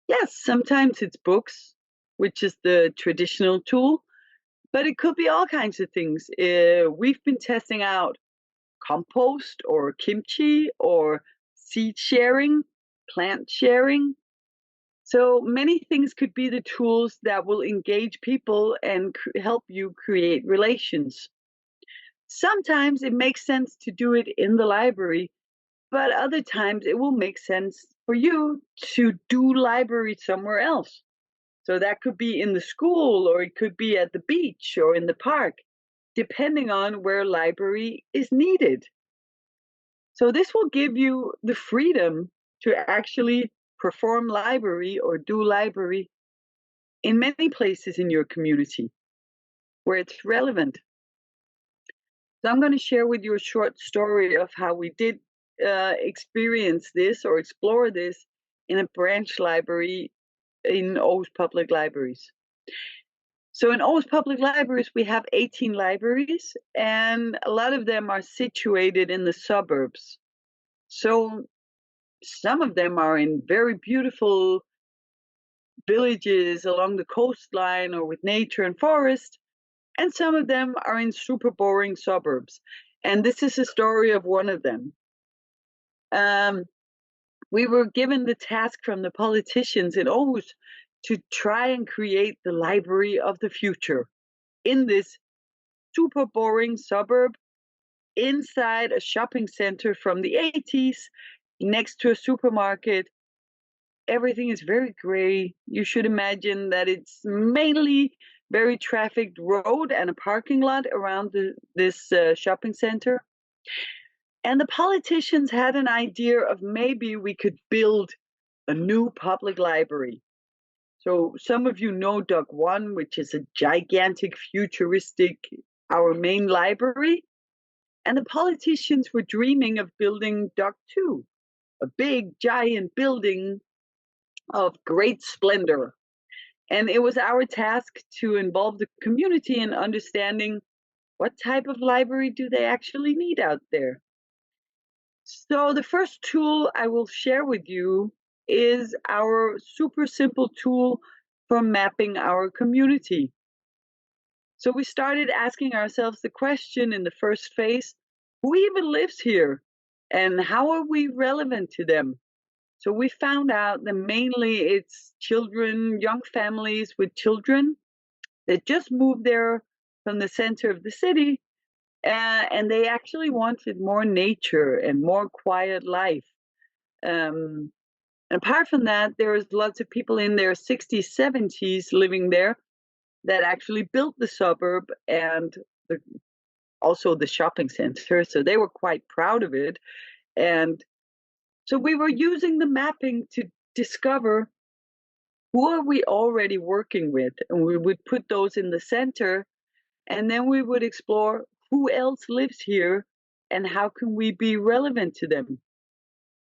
yes, sometimes it's books, which is the traditional tool, but it could be all kinds of things. We've been testing out compost or kimchi or seed sharing, plant sharing. So many things could be the tools that will engage people and help you create relations. Sometimes it makes sense to do it in the library, but other times it will make sense for you to do library somewhere else. So that could be in the school, or it could be at the beach or in the park, depending on where library is needed. So this will give you the freedom to actually perform library or do library in many places in your community where it's relevant. So I'm going to share with you a short story of how we did experience this or explore this in a branch library in Aarhus Public Libraries. So in Aarhus Public Libraries, we have 18 libraries, and a lot of them are situated in the suburbs. So some of them are in very beautiful villages along the coastline or with nature and forest, and some of them are in super boring suburbs. And this is a story of one of them. We were given the task from the politicians in Aarhus to try and create the library of the future in this super boring suburb inside a shopping center from the 80s, next to a supermarket. Everything is very gray. You should imagine that it's mainly very trafficked road and a parking lot around this shopping center. And the politicians had an idea of maybe we could build a new public library. So some of you know DOKK1, which is a gigantic, futuristic, our main library. And the politicians were dreaming of building DOKK2, a big, giant building of great splendor. And it was our task to involve the community in understanding what type of library do they actually need out there. So the first tool I will share with you is our super simple tool for mapping our community. So we started asking ourselves the question in the first phase, who even lives here and how are we relevant to them? So we found out that mainly it's children, young families with children that just moved there from the center of the city, and they actually wanted more nature and more quiet life. And apart from that, there's lots of people in their 60s, 70s living there that actually built the suburb and also the shopping center. So they were quite proud of it. And so we were using the mapping to discover who are we already working with, and we would put those in the center, and then we would explore who else lives here and how can we be relevant to them,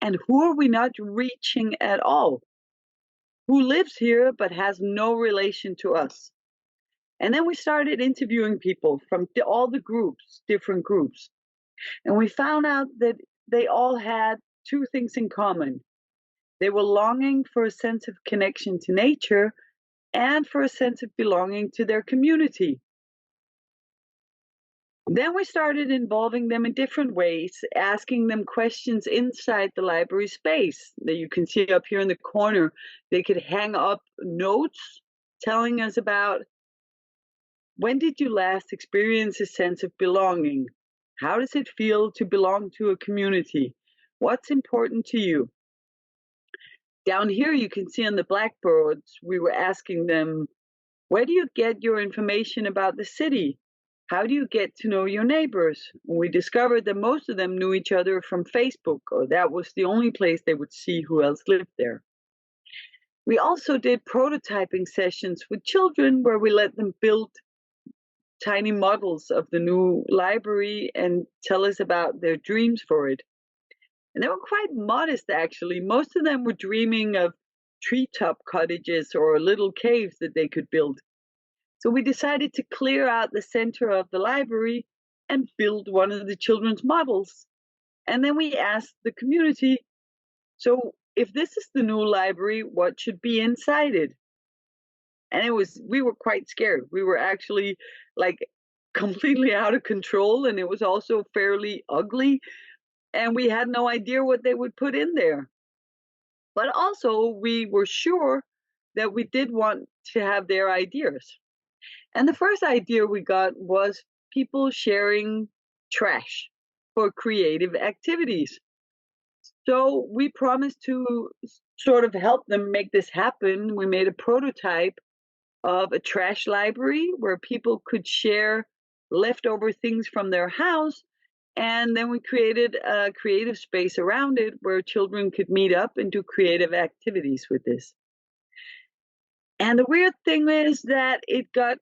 and who are we not reaching at all, who lives here but has no relation to us. And then we started interviewing people from all the groups, different groups, and we found out that they all had two things in common. They were longing for a sense of connection to nature and for a sense of belonging to their community. Then we started involving them in different ways, asking them questions inside the library space that you can see up here in the corner. They could hang up notes telling us about, when did you last experience a sense of belonging? How does it feel to belong to a community? What's important to you? Down here, you can see on the blackboards, we were asking them, where do you get your information about the city? How do you get to know your neighbors? We discovered that most of them knew each other from Facebook, or that was the only place they would see who else lived there. We also did prototyping sessions with children where we let them build tiny models of the new library and tell us about their dreams for it. And they were quite modest, actually. Most of them were dreaming of treetop cottages or little caves that they could build. So we decided to clear out the center of the library and build one of the children's models. And then we asked the community, so if this is the new library, what should be inside it? And we were quite scared. We were actually like completely out of control, and it was also fairly ugly, and we had no idea what they would put in there. But also we were sure that we did want to have their ideas. And the first idea we got was people sharing trash for creative activities. So we promised to sort of help them make this happen. We made a prototype of a trash library where people could share leftover things from their house. And then we created a creative space around it where children could meet up and do creative activities with this. And the weird thing is that it got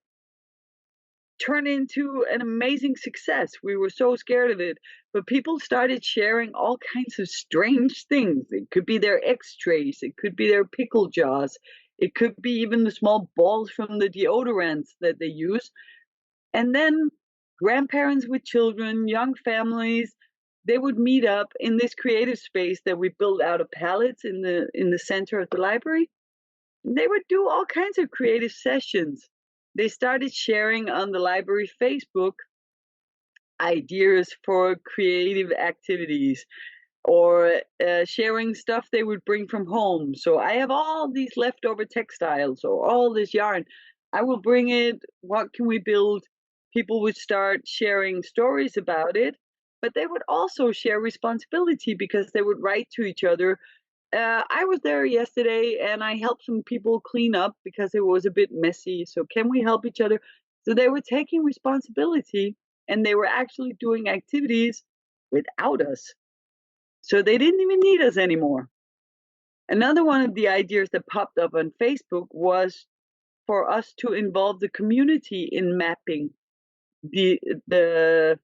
turned into an amazing success. We were so scared of it, but people started sharing all kinds of strange things. It could be their X-trays, it could be their pickle jars, it could be even the small balls from the deodorants that they use. And then grandparents with children, young families, they would meet up in this creative space that we built out of pallets in the center of the library. They would do all kinds of creative sessions. They started sharing on the library Facebook ideas for creative activities, or sharing stuff they would bring from home. So I have all these leftover textiles or all this yarn. I will bring it. What can we build? People would start sharing stories about it, but they would also share responsibility because they would write to each other. I was there yesterday and I helped some people clean up because it was a bit messy. So can we help each other? So they were taking responsibility and they were actually doing activities without us. So they didn't even need us anymore. Another one of the ideas that popped up on Facebook was for us to involve the community in mapping the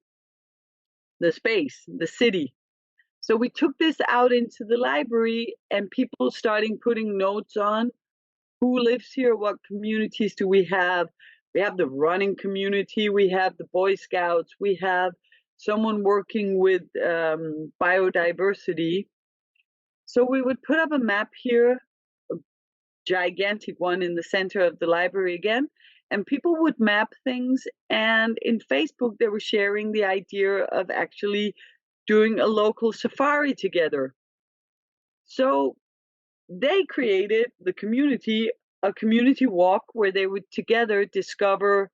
space, the city. So we took this out into the library and people starting putting notes on who lives here, what communities do we have. We have the running community, we have the Boy Scouts, we have someone working with biodiversity. So we would put up a map here, a gigantic one in the center of the library again, and people would map things. And in Facebook, they were sharing the idea of actually doing a local safari together. So they created the community, a community walk where they would together discover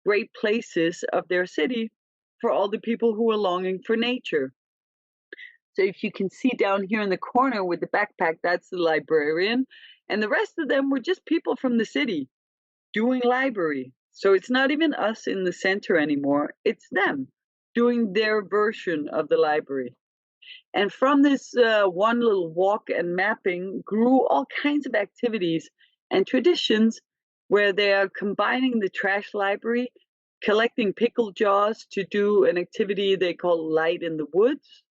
great places of their city for all the people who are longing for nature. So if you can see down here in the corner with the backpack, that's the librarian. And the rest of them were just people from the city doing library. So it's not even us in the center anymore. It's them doing their version of the library. And from this one little walk and mapping grew all kinds of activities and traditions where they are combining the trash library, collecting pickle jars to do an activity they call Light in the Woods.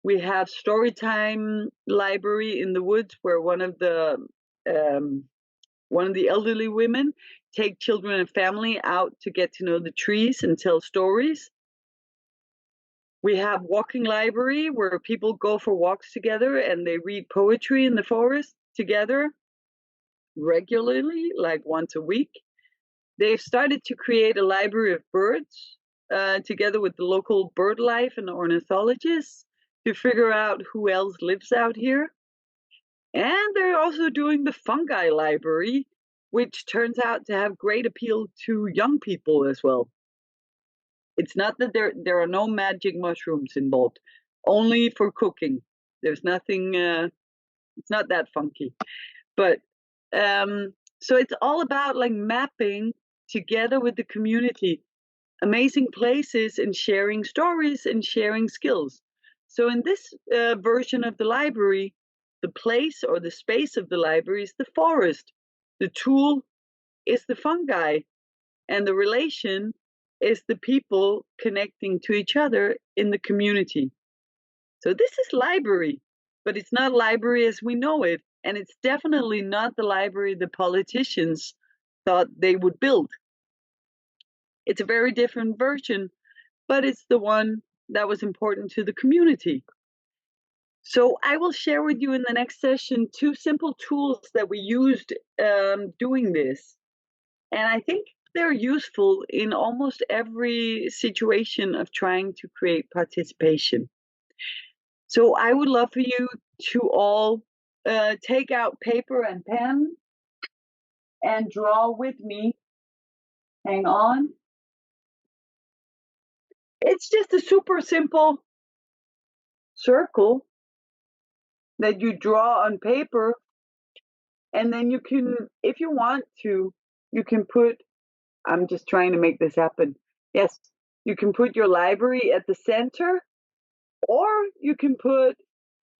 We have Storytime Library in the Woods, where one of the elderly women take children and family out to get to know the trees and tell stories. We have Walking Library, where people go for walks together and they read poetry in the forest together regularly, like once a week. They've started to create a library of birds together with the local bird life and ornithologists to figure out who else lives out here. And they're also doing the Fungi Library, which turns out to have great appeal to young people as well. It's not that there are no magic mushrooms involved, only for cooking. There's nothing, it's not that funky. But so it's all about like mapping together with the community, amazing places and sharing stories and sharing skills. So in this version of the library, the place or the space of the library is the forest. The tool is the fungi, and the relation is the people connecting to each other in the community. So this is library, but it's not library as we know it, and it's definitely not the library the politicians thought they would build. It's a very different version, but it's the one that was important to the community. So I will share with you in the next session 2 simple tools that we used doing this. And I think they're useful in almost every situation of trying to create participation. So I would love for you to all take out paper and pen and draw with me. Hang on. It's just a super simple circle that you draw on paper, and then you can, if you want to, you can put, I'm just trying to make this happen. Yes, you can put your library at the center, or you can put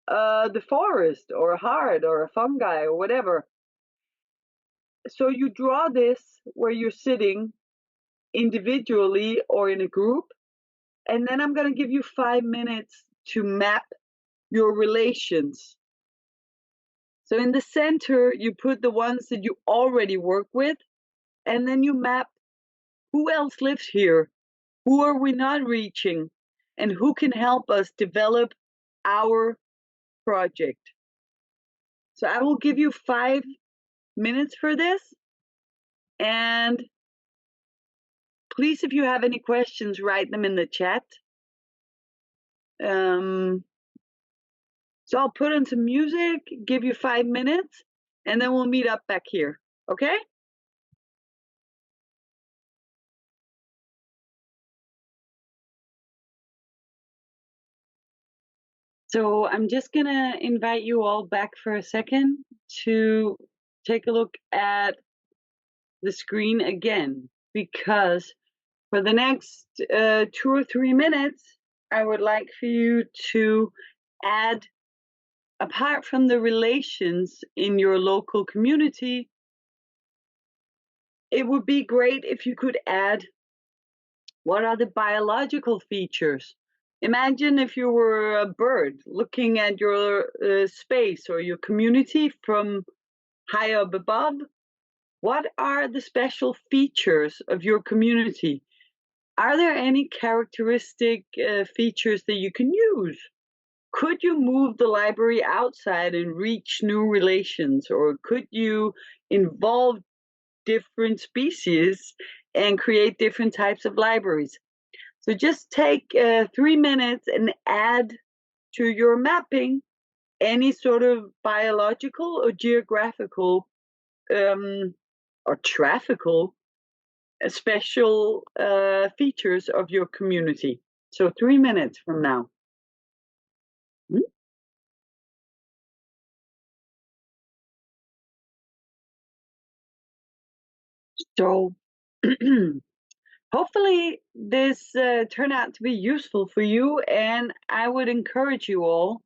the forest or a heart or a fungi or whatever. So you draw this where you're sitting individually or in a group, and then I'm going to give you 5 minutes to map your relations. So in the center, you put the ones that you already work with, and then you map who else lives here, who are we not reaching, and who can help us develop our project. So I will give you 5 minutes for this, and please, if you have any questions, write them in the chat. So I'll put on some music, give you 5 minutes, and then we'll meet up back here, okay? So I'm just gonna invite you all back for a second to take a look at the screen again, because for the next 2 or 3 minutes, I would like for you to add, apart from the relations in your local community, it would be great if you could add, what are the biological features? Imagine if you were a bird looking at your space or your community from high up above. What are the special features of your community? Are there any characteristic features that you can use? Could you move the library outside and reach new relations? Or could you involve different species and create different types of libraries? So just take 3 minutes and add to your mapping any sort of biological or geographical or traffical special features of your community. So 3 minutes from now. So hopefully this turned out to be useful for you, and I would encourage you all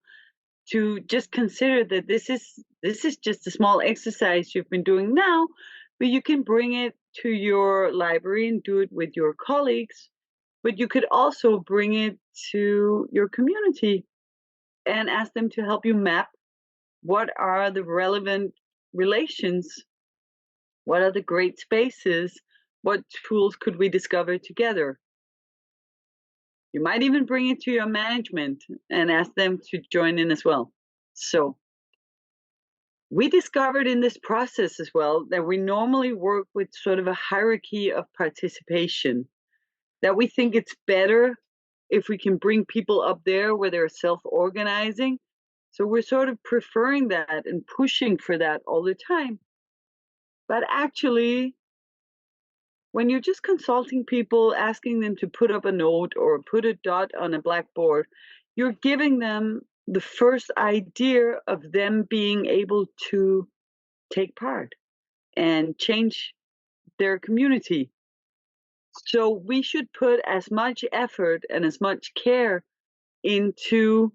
to just consider that this is just a small exercise you've been doing now, but you can bring it to your library and do it with your colleagues, but you could also bring it to your community and ask them to help you map what are the relevant relations, what are the great spaces, what tools could we discover together. You might even bring it to your management and ask them to join in as well. So we discovered in this process as well that we normally work with sort of a hierarchy of participation, that we think it's better if we can bring people up there where they're self-organizing. So we're sort of preferring that and pushing for that all the time. But actually, when you're just consulting people, asking them to put up a note or put a dot on a blackboard, you're giving them the first idea of them being able to take part and change their community. So we should put as much effort and as much care into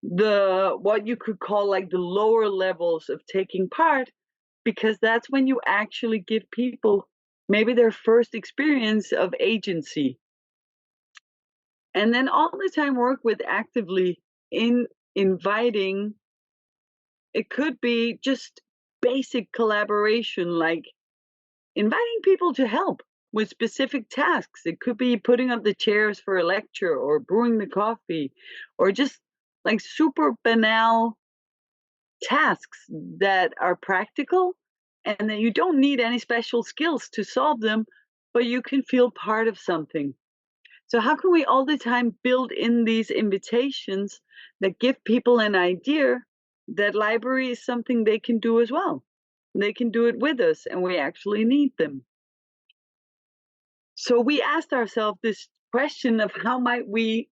what you could call like the lower levels of taking part, because that's when you actually give people maybe their first experience of agency. And then all the time work with actively in inviting. It could be just basic collaboration, like inviting people to help with specific tasks. It could be putting up the chairs for a lecture or brewing the coffee, or just like super banal tasks that are practical and that you don't need any special skills to solve them, but you can feel part of something. So how can we all the time build in these invitations that give people an idea that library is something they can do as well? They can do it with us, and we actually need them. So we asked ourselves this question of how might we,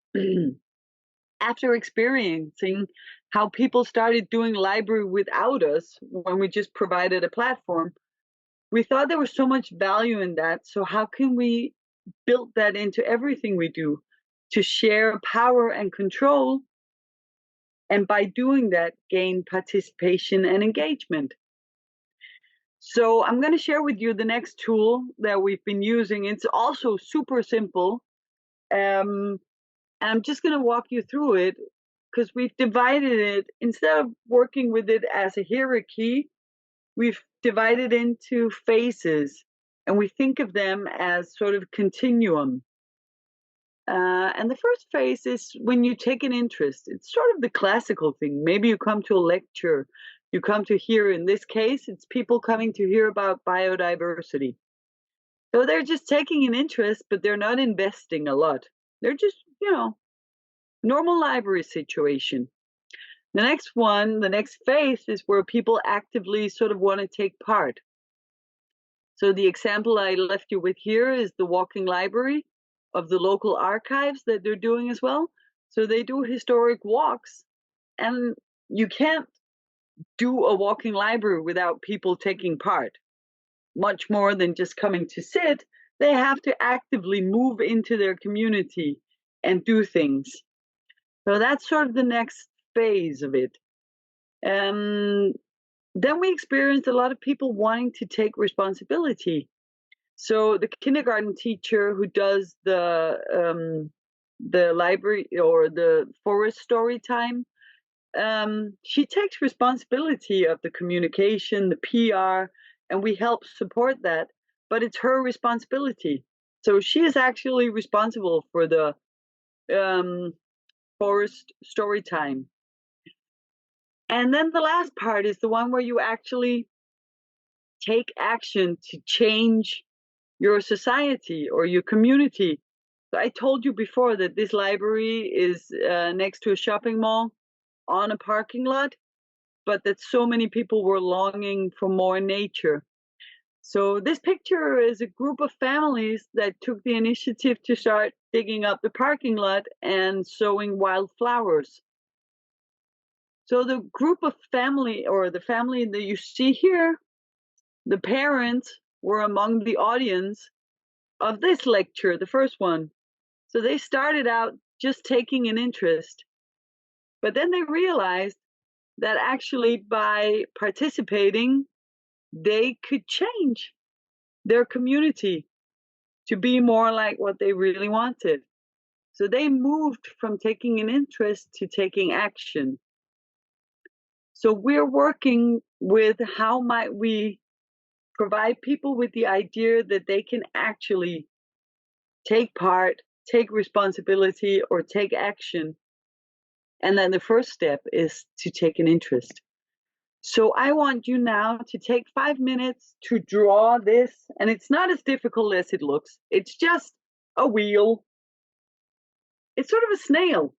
after experiencing how people started doing library without us when we just provided a platform, we thought there was so much value in that. So how can we build that into everything we do to share power and control, and by doing that gain participation and engagement? So I'm going to share with you the next tool that we've been using. It's also super simple. And I'm just going to walk you through it, because we've divided it, instead of working with it as a hierarchy, we've divided into phases, and we think of them as sort of continuum. And the first phase is when you take an interest. It's sort of the classical thing. Maybe you come to a lecture, you come to hear, in this case, it's people coming to hear about biodiversity. So they're just taking an interest, but they're not investing a lot. They're just, normal library situation. The next one, the next phase, is where people actively sort of want to take part. So the example I left you with here is the walking library of the local archives that they're doing as well. So they do historic walks, and you can't do a walking library without people taking part. Much more than just coming to sit, they have to actively move into their community and do things. So that's sort of the next phase of it. Then we experienced a lot of people wanting to take responsibility. So the kindergarten teacher who does the library or the forest story time, she takes responsibility of the communication, the PR, and we help support that, but it's her responsibility. So she is actually responsible for the forest story time. And then the last part is the one where you actually take action to change your society or your community. So I told you before that this library is next to a shopping mall on a parking lot, but that so many people were longing for more nature. So this picture is a group of families that took the initiative to start digging up the parking lot and sowing wildflowers. So the group of family, or the family that you see here, the parents were among the audience of this lecture, the first one. So they started out just taking an interest, but then they realized that actually by participating, they could change their community to be more like what they really wanted. So they moved from taking an interest to taking action. So we're working with how might we provide people with the idea that they can actually take part, take responsibility, or take action. And then the first step is to take an interest. So I want you now to take 5 minutes to draw this, and it's not as difficult as it looks. It's just a wheel. It's sort of a snail,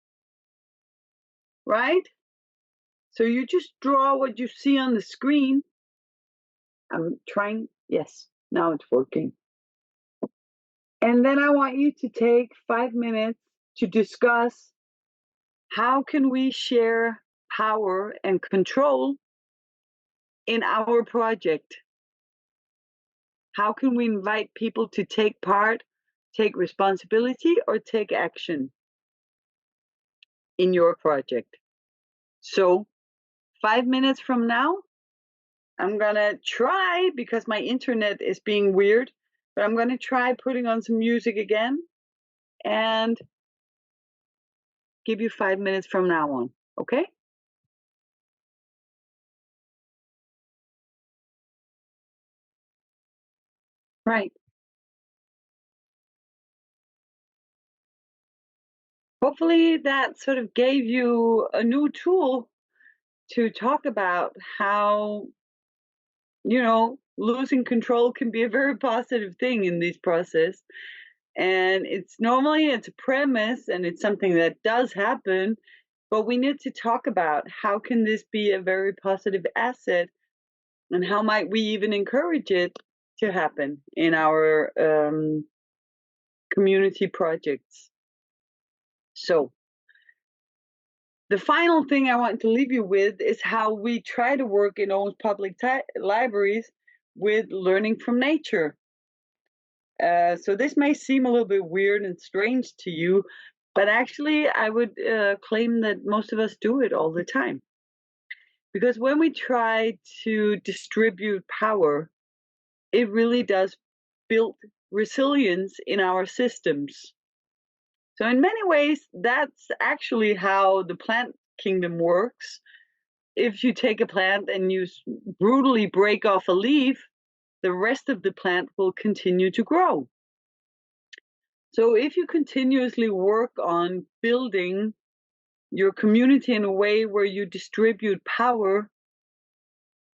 right? So you just draw what you see on the screen. I'm trying, yes, now it's working. And then I want you to take 5 minutes to discuss how can we share power and control in our project. How can we invite people to take part, take responsibility, or take action in your project? So 5 minutes from now, I'm gonna try, because my internet is being weird, but I'm gonna try putting on some music again and give you 5 minutes from now on, okay? Right. Hopefully that sort of gave you a new tool to talk about how, you know, losing control can be a very positive thing in this process. And it's a premise, and it's something that does happen, but we need to talk about how can this be a very positive asset, and how might we even encourage it to happen in our community projects. So the final thing I want to leave you with is how we try to work in Aarhus Public Libraries with learning from nature. So this may seem a little bit weird and strange to you, but actually I would claim that most of us do it all the time. Because when we try to distribute power, it really does build resilience in our systems. So in many ways, that's actually how the plant kingdom works. If you take a plant and you brutally break off a leaf, the rest of the plant will continue to grow. So if you continuously work on building your community in a way where you distribute power,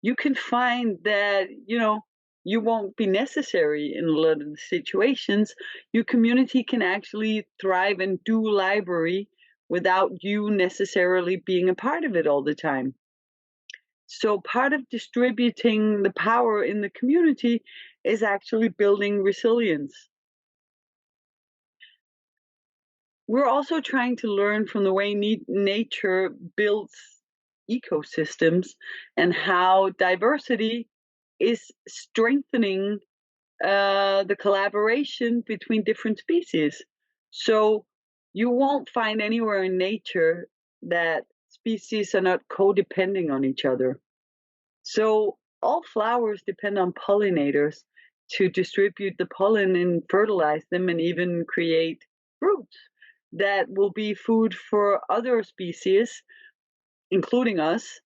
you can find that, you know, you won't be necessary in a lot of the situations. Your community can actually thrive and do library without you necessarily being a part of it all the time. So part of distributing the power in the community is actually building resilience. We're also trying to learn from the way nature builds ecosystems and how diversity is strengthening the collaboration between different species. So you won't find anywhere in nature that species are not codepending on each other. So all flowers depend on pollinators to distribute the pollen and fertilize them, and even create fruits that will be food for other species, including us.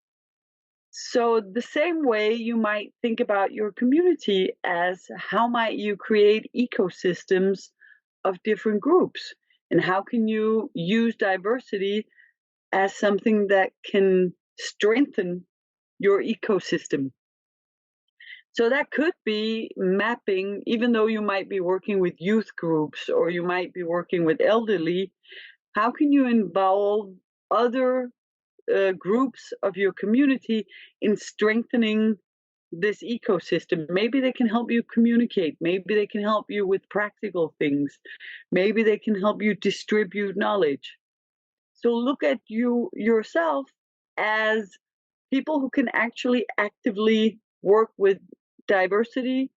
So the same way you might think about your community as how might you create ecosystems of different groups, and how can you use diversity as something that can strengthen your ecosystem. So that could be mapping, even though you might be working with youth groups or you might be working with elderly, how can you involve other groups of your community in strengthening this ecosystem? Maybe they can help you communicate. Maybe they can help you with practical things. Maybe they can help you distribute knowledge. So look at yourself as people who can actually actively work with diversity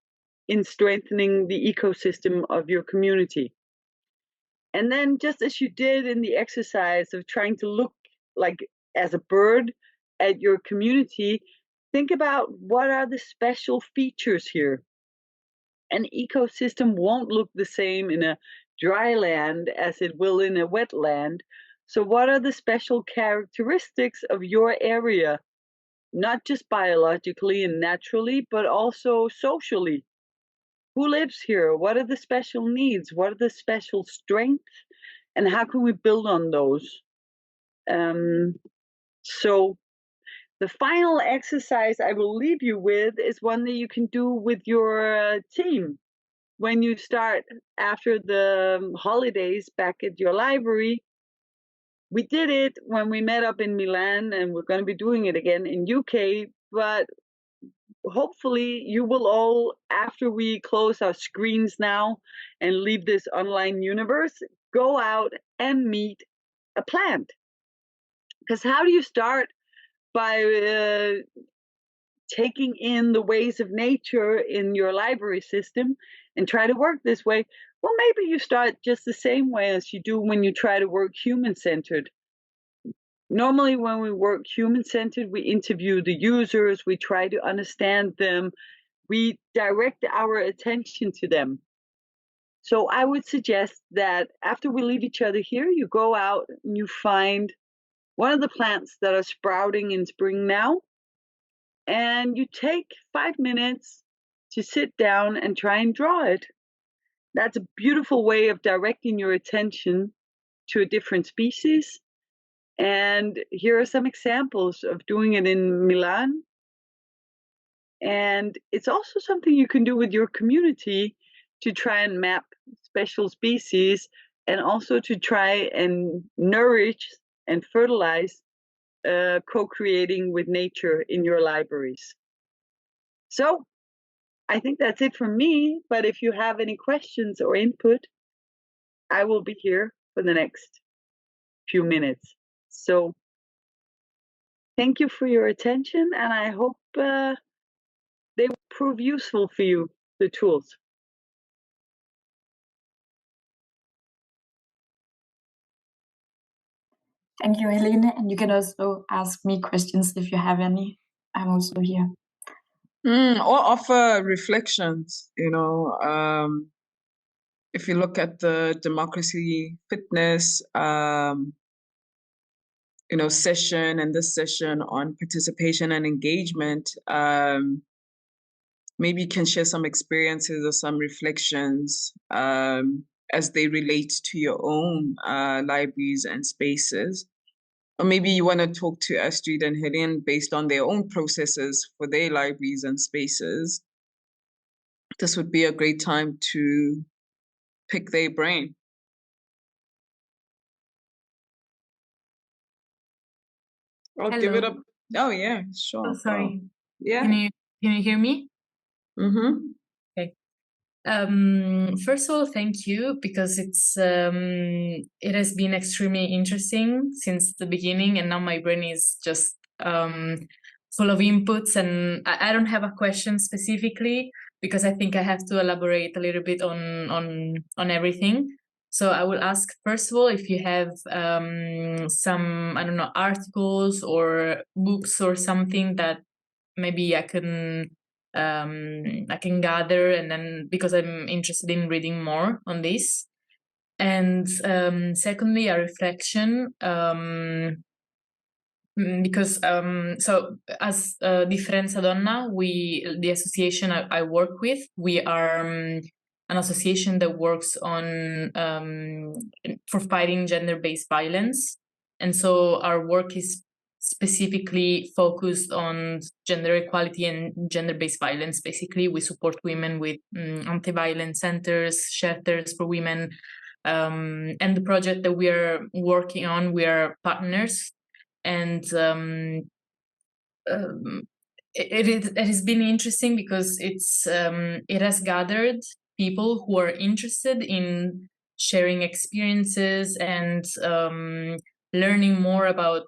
in strengthening the ecosystem of your community. And then, just as you did in the exercise of trying to look like as a bird at your community, think about what are the special features here. An ecosystem won't look the same in a dry land as it will in a wetland. So what are the special characteristics of your area? Not just biologically and naturally, but also socially. Who lives here? What are the special needs? What are the special strengths? And how can we build on those? So the final exercise I will leave you with is one that you can do with your team. When you start after the holidays back at your library, we did it when we met up in Milan, and we're going to be doing it again in UK, but hopefully you will all, after we close our screens now and leave this online universe, go out and meet a plant. Because how do you start? By taking in the ways of nature in your library system and try to work this way. Well, maybe you start just the same way as you do when you try to work human-centered. Normally, when we work human-centered, we interview the users, we try to understand them, we direct our attention to them. So I would suggest that after we leave each other here, you go out and you find one of the plants that are sprouting in spring now, and you take 5 minutes to sit down and try and draw it. That's a beautiful way of directing your attention to a different species. And here are some examples of doing it in Milan. And it's also something you can do with your community to try and map special species, and also to try and nourish and fertilize co-creating with nature in your libraries. So I think that's it from me, but if you have any questions or input, I will be here for the next few minutes. So thank you for your attention, and I hope they will prove useful for you, the tools. Thank you, Helene. And you can also ask me questions if you have any. I'm also here. Or offer reflections, if you look at the democracy fitness, session and this session on participation and engagement, maybe you can share some experiences or some reflections as they relate to your own libraries and spaces. Or maybe you want to talk to Astrid and Helene based on their own processes for their libraries and spaces. This would be a great time to pick their brain. I'll give it up. Oh yeah, sure. Oh, sorry. Yeah. Can you hear me? Mm-hmm. Okay. First of all, thank you, because it has been extremely interesting since the beginning, and now my brain is just full of inputs, and I don't have a question specifically because I think I have to elaborate a little bit on everything. So I will ask, first of all, if you have some, I don't know, articles or books or something that maybe I can gather, and then because I'm interested in reading more on this. And secondly, a reflection, because so as Differenza Donna, the association I work with, we are an association that works on for fighting gender-based violence, and so our work is specifically focused on gender equality and gender-based violence. Basically, we support women with anti-violence centers, shelters for women, and the project that we are working on, we are partners. And it has been interesting because it has gathered people who are interested in sharing experiences and learning more about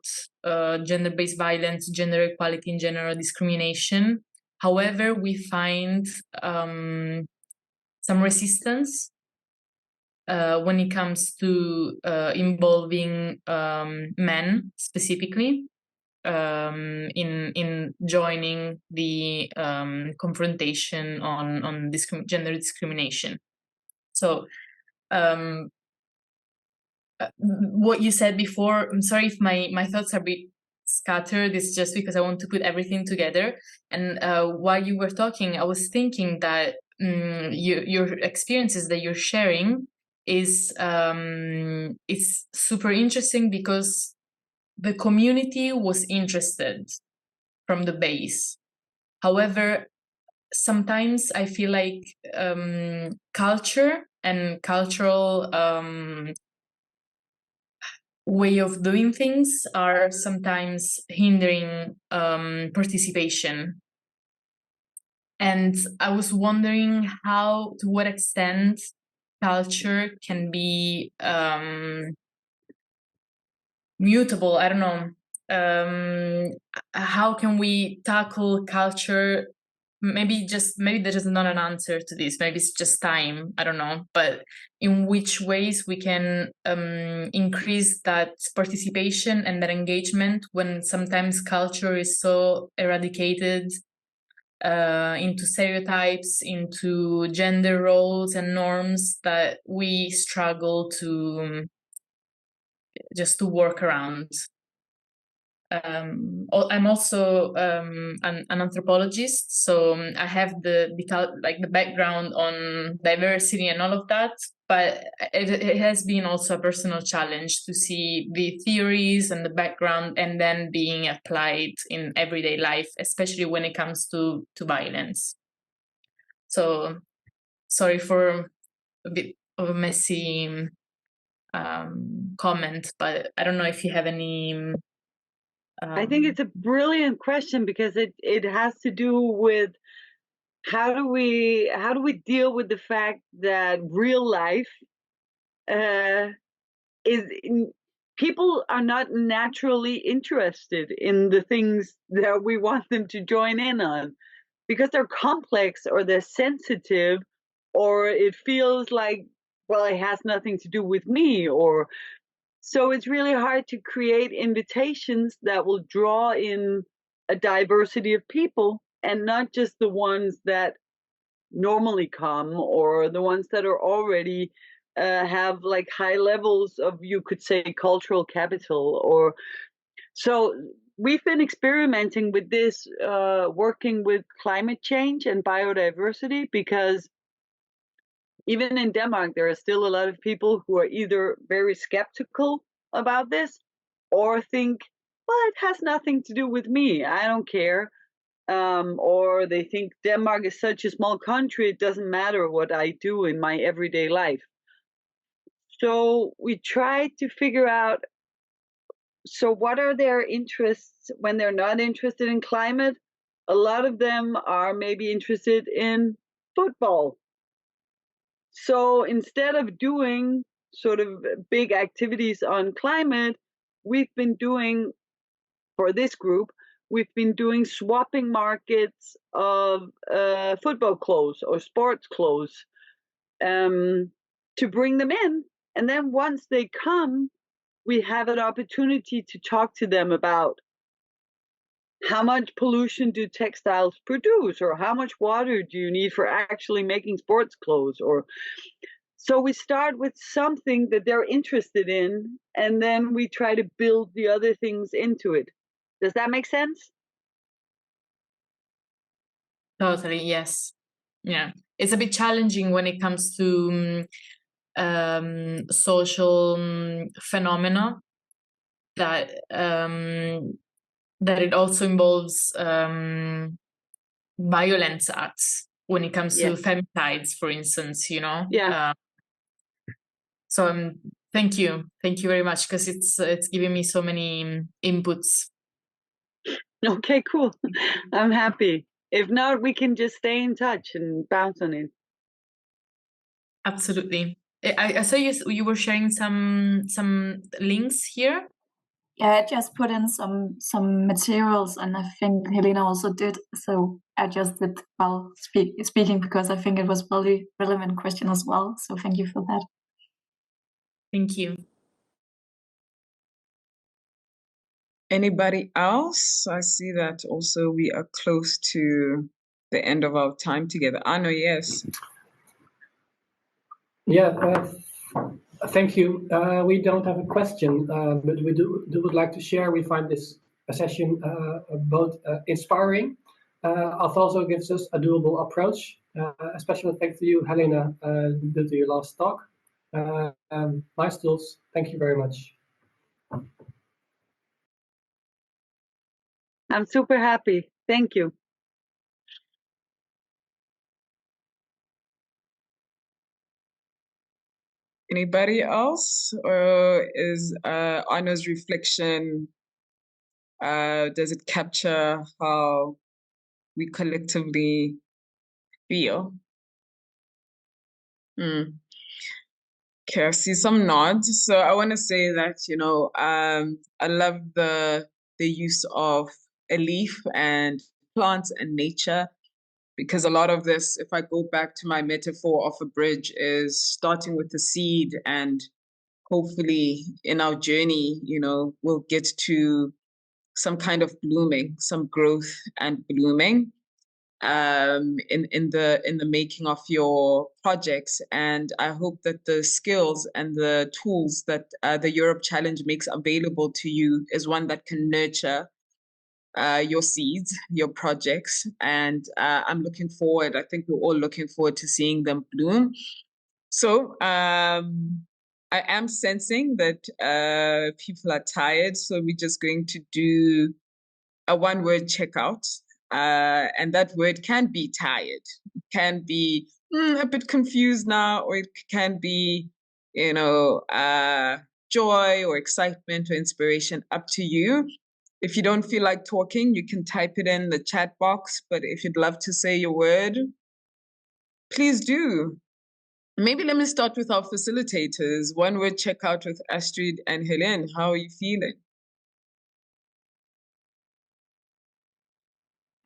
gender-based violence, gender equality, and gender discrimination. However, we find some resistance when it comes to involving men specifically in joining the confrontation on gender discrimination. So what you said before, I'm sorry if my thoughts are a bit scattered, it's just because I want to put everything together. And while you were talking, I was thinking that your experiences that you're sharing is it's super interesting because the community was interested from the base. However, sometimes I feel like culture and cultural way of doing things are sometimes hindering participation. And I was wondering to what extent culture can be mutable. I don't know. How can we tackle culture maybe there is not an answer to this. Maybe it's just time. I don't know. But in which ways we can increase that participation and that engagement when sometimes culture is so eradicated into stereotypes, into gender roles and norms that we struggle to just to work around. I'm also an anthropologist, so I have the background on diversity and all of that. But it has been also a personal challenge to see the theories and the background and then being applied in everyday life, especially when it comes to violence. So sorry for a bit of a messy comment, but I don't know if you have any. I think it's a brilliant question because it has to do with how do we deal with the fact that real life people are not naturally interested in the things that we want them to join in on because they're complex or they're sensitive or it feels like, well, it has nothing to do with me, or so it's really hard to create invitations that will draw in a diversity of people and not just the ones that normally come or the ones that are already have like high levels of, you could say, cultural capital. Or so we've been experimenting with this, working with climate change and biodiversity, because even in Denmark, there are still a lot of people who are either very skeptical about this or think, well, it has nothing to do with me, I don't care. Or they think Denmark is such a small country, it doesn't matter what I do in my everyday life. So we try to figure out, so what are their interests when they're not interested in climate? A lot of them are maybe interested in football. So instead of doing sort of big activities on climate, we've been doing, for this group, we've been doing swapping markets of football clothes or sports clothes to bring them in. And then once they come, we have an opportunity to talk to them about how much pollution do textiles produce, or how much water do you need for actually making sports clothes? Or so we start with something that they're interested in, and then we try to build the other things into it. Does that make sense? Totally, yes. Yeah, it's a bit challenging when it comes to social phenomena that it also involves violence acts when it comes to femicides, for instance, you know. Yeah. So thank you very much, because it's giving me so many inputs. Okay, cool. I'm happy. If not, we can just stay in touch and bounce on it. Absolutely. I saw you were sharing some links here. Yeah, I just put in some materials, and I think Helene also did. So I just did while speaking because I think it was a really relevant question as well. So thank you for that. Thank you. Anybody else? I see that also we are close to the end of our time together. Arno, yes. Yeah, thank you. We don't have a question, but we would like to share. We find this session both inspiring. It also gives us a doable approach. A special thanks to you, Helene, due to your last talk. Nice tools. Thank you very much. I'm super happy. Thank you. Anybody else? Or is Arno's reflection, does it capture how we collectively feel? Okay, I see some nods. So I want to say that, you know, I love the use of a leaf and plants and nature, because a lot of this, if I go back to my metaphor of a bridge, is starting with the seed, and hopefully in our journey, we'll get to some kind of blooming, some growth and blooming in the making of your projects. And I hope that the skills and the tools that the Europe Challenge makes available to you is one that can nurture your seeds, your projects. And I'm looking forward, I think we're all looking forward to seeing them bloom. So I am sensing that people are tired, so we're just going to do a one-word checkout. And that word can be tired. It can be a bit confused now, or it can be, joy or excitement or inspiration, up to you. If you don't feel like talking, you can type it in the chat box. But if you'd love to say your word, please do. Maybe let me start with our facilitators. One word checkout with Astrid and Helene. How are you feeling?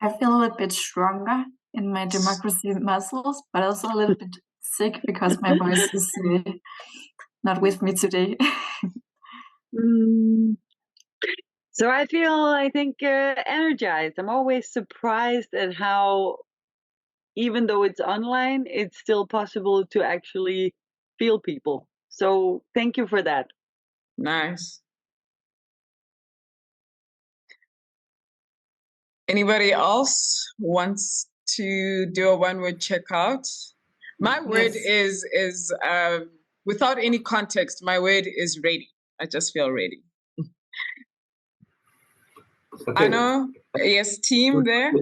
I feel a bit stronger in my democracy muscles, but also a little bit sick because my voice is not with me today. So I think, energized. I'm always surprised at how, even though it's online, it's still possible to actually feel people. So thank you for that. Nice. Anybody else wants to do a one-word checkout? My word is without any context, my word is ready. I just feel ready. Okay. Anna, yes, team there?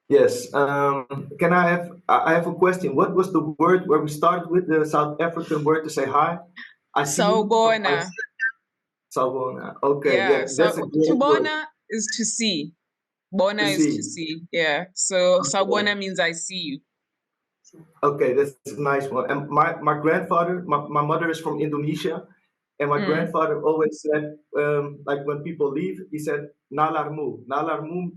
Yes. Can I have a question? What was the word where we started with, the South African word to say hi? Sawubona. Sawubona. Okay. Yeah. So that's a great word. Is to see. Bona is to see. Yeah. So Sawubona means I see you. Okay, that's a nice one. And my grandfather, my mother is from Indonesia, and my grandfather always said, like when people leave, he said, Nalarmu. Nalamu.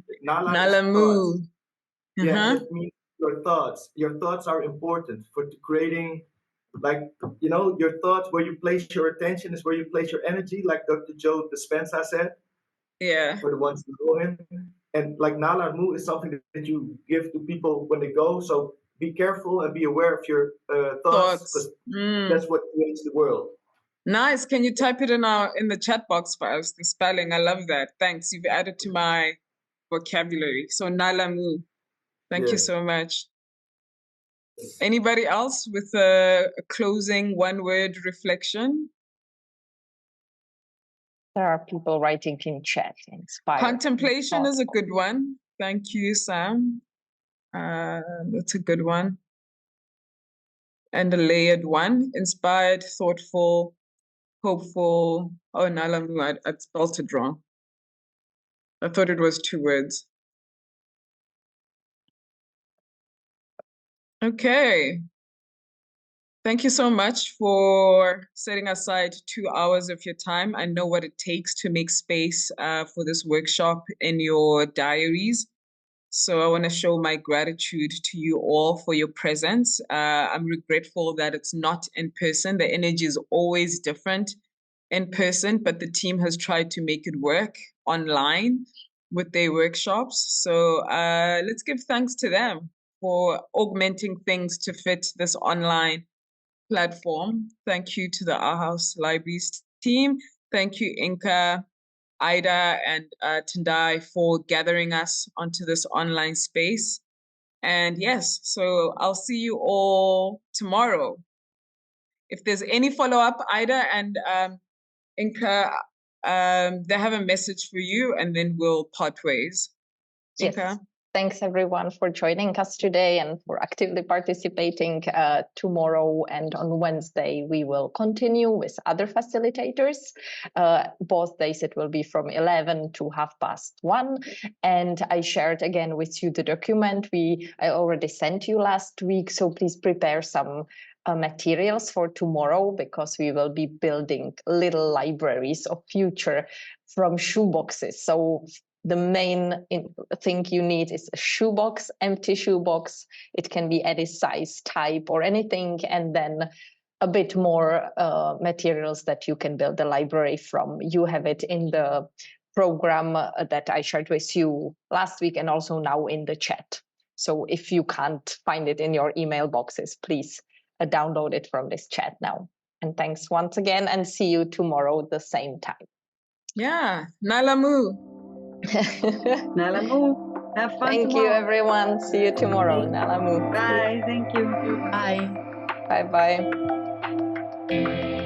Yeah, it means your thoughts. Your thoughts are important for creating, like, your thoughts, where you place your attention is where you place your energy, like Dr. Joe Dispenza said. Yeah. For the ones who know him. And like Nalarmu is something that you give to people when they go. So be careful and be aware of your thoughts, because that's what creates the world. Nice. Can you type it in the chat box for us, the spelling? I love that. Thanks. You've added to my vocabulary. So Nalamu. Thank you so much. Anybody else with a closing one-word reflection? There are people writing in chat. Inspired. Contemplation is a good one. Thank you, Sam. That's a good one. And a layered one. Inspired, thoughtful, hopeful. Oh, Nalamu, I spelled it wrong. I thought it was 2 words. Okay. Thank you so much for setting aside 2 hours of your time. I know what it takes to make space for this workshop in your diaries. So I want to show my gratitude to you all for your presence. I'm regretful that it's not in person. The energy is always different in person, but the team has tried to make it work online with their workshops. So let's give thanks to them for augmenting things to fit this online platform. Thank you to the Aarhus Libraries team. Thank you, Inka, Ida, and Tendai for gathering us onto this online space. And yes, so I'll see you all tomorrow. If there's any follow-up, Ida and Inka, they have a message for you, and then we'll part ways. Inka? Yes. Thanks everyone for joining us today and for actively participating. Tomorrow and on Wednesday, we will continue with other facilitators. Both days it will be from 11 to 1:30. And I shared again with you the document I already sent you last week. So please prepare some materials for tomorrow, because we will be building little libraries of future from shoeboxes. So the main thing you need is a shoebox, empty shoebox. It can be any size, type, or anything, and then a bit more materials that you can build a library from. You have it in the program that I shared with you last week and also now in the chat. So if you can't find it in your email boxes, please download it from this chat now. And thanks once again, and see you tomorrow at the same time. Yeah, Nalamu. Nalamu. Have fun Thank tomorrow. you, everyone. See you tomorrow. Nalamu. Bye. Thank you. Bye. Bye-bye.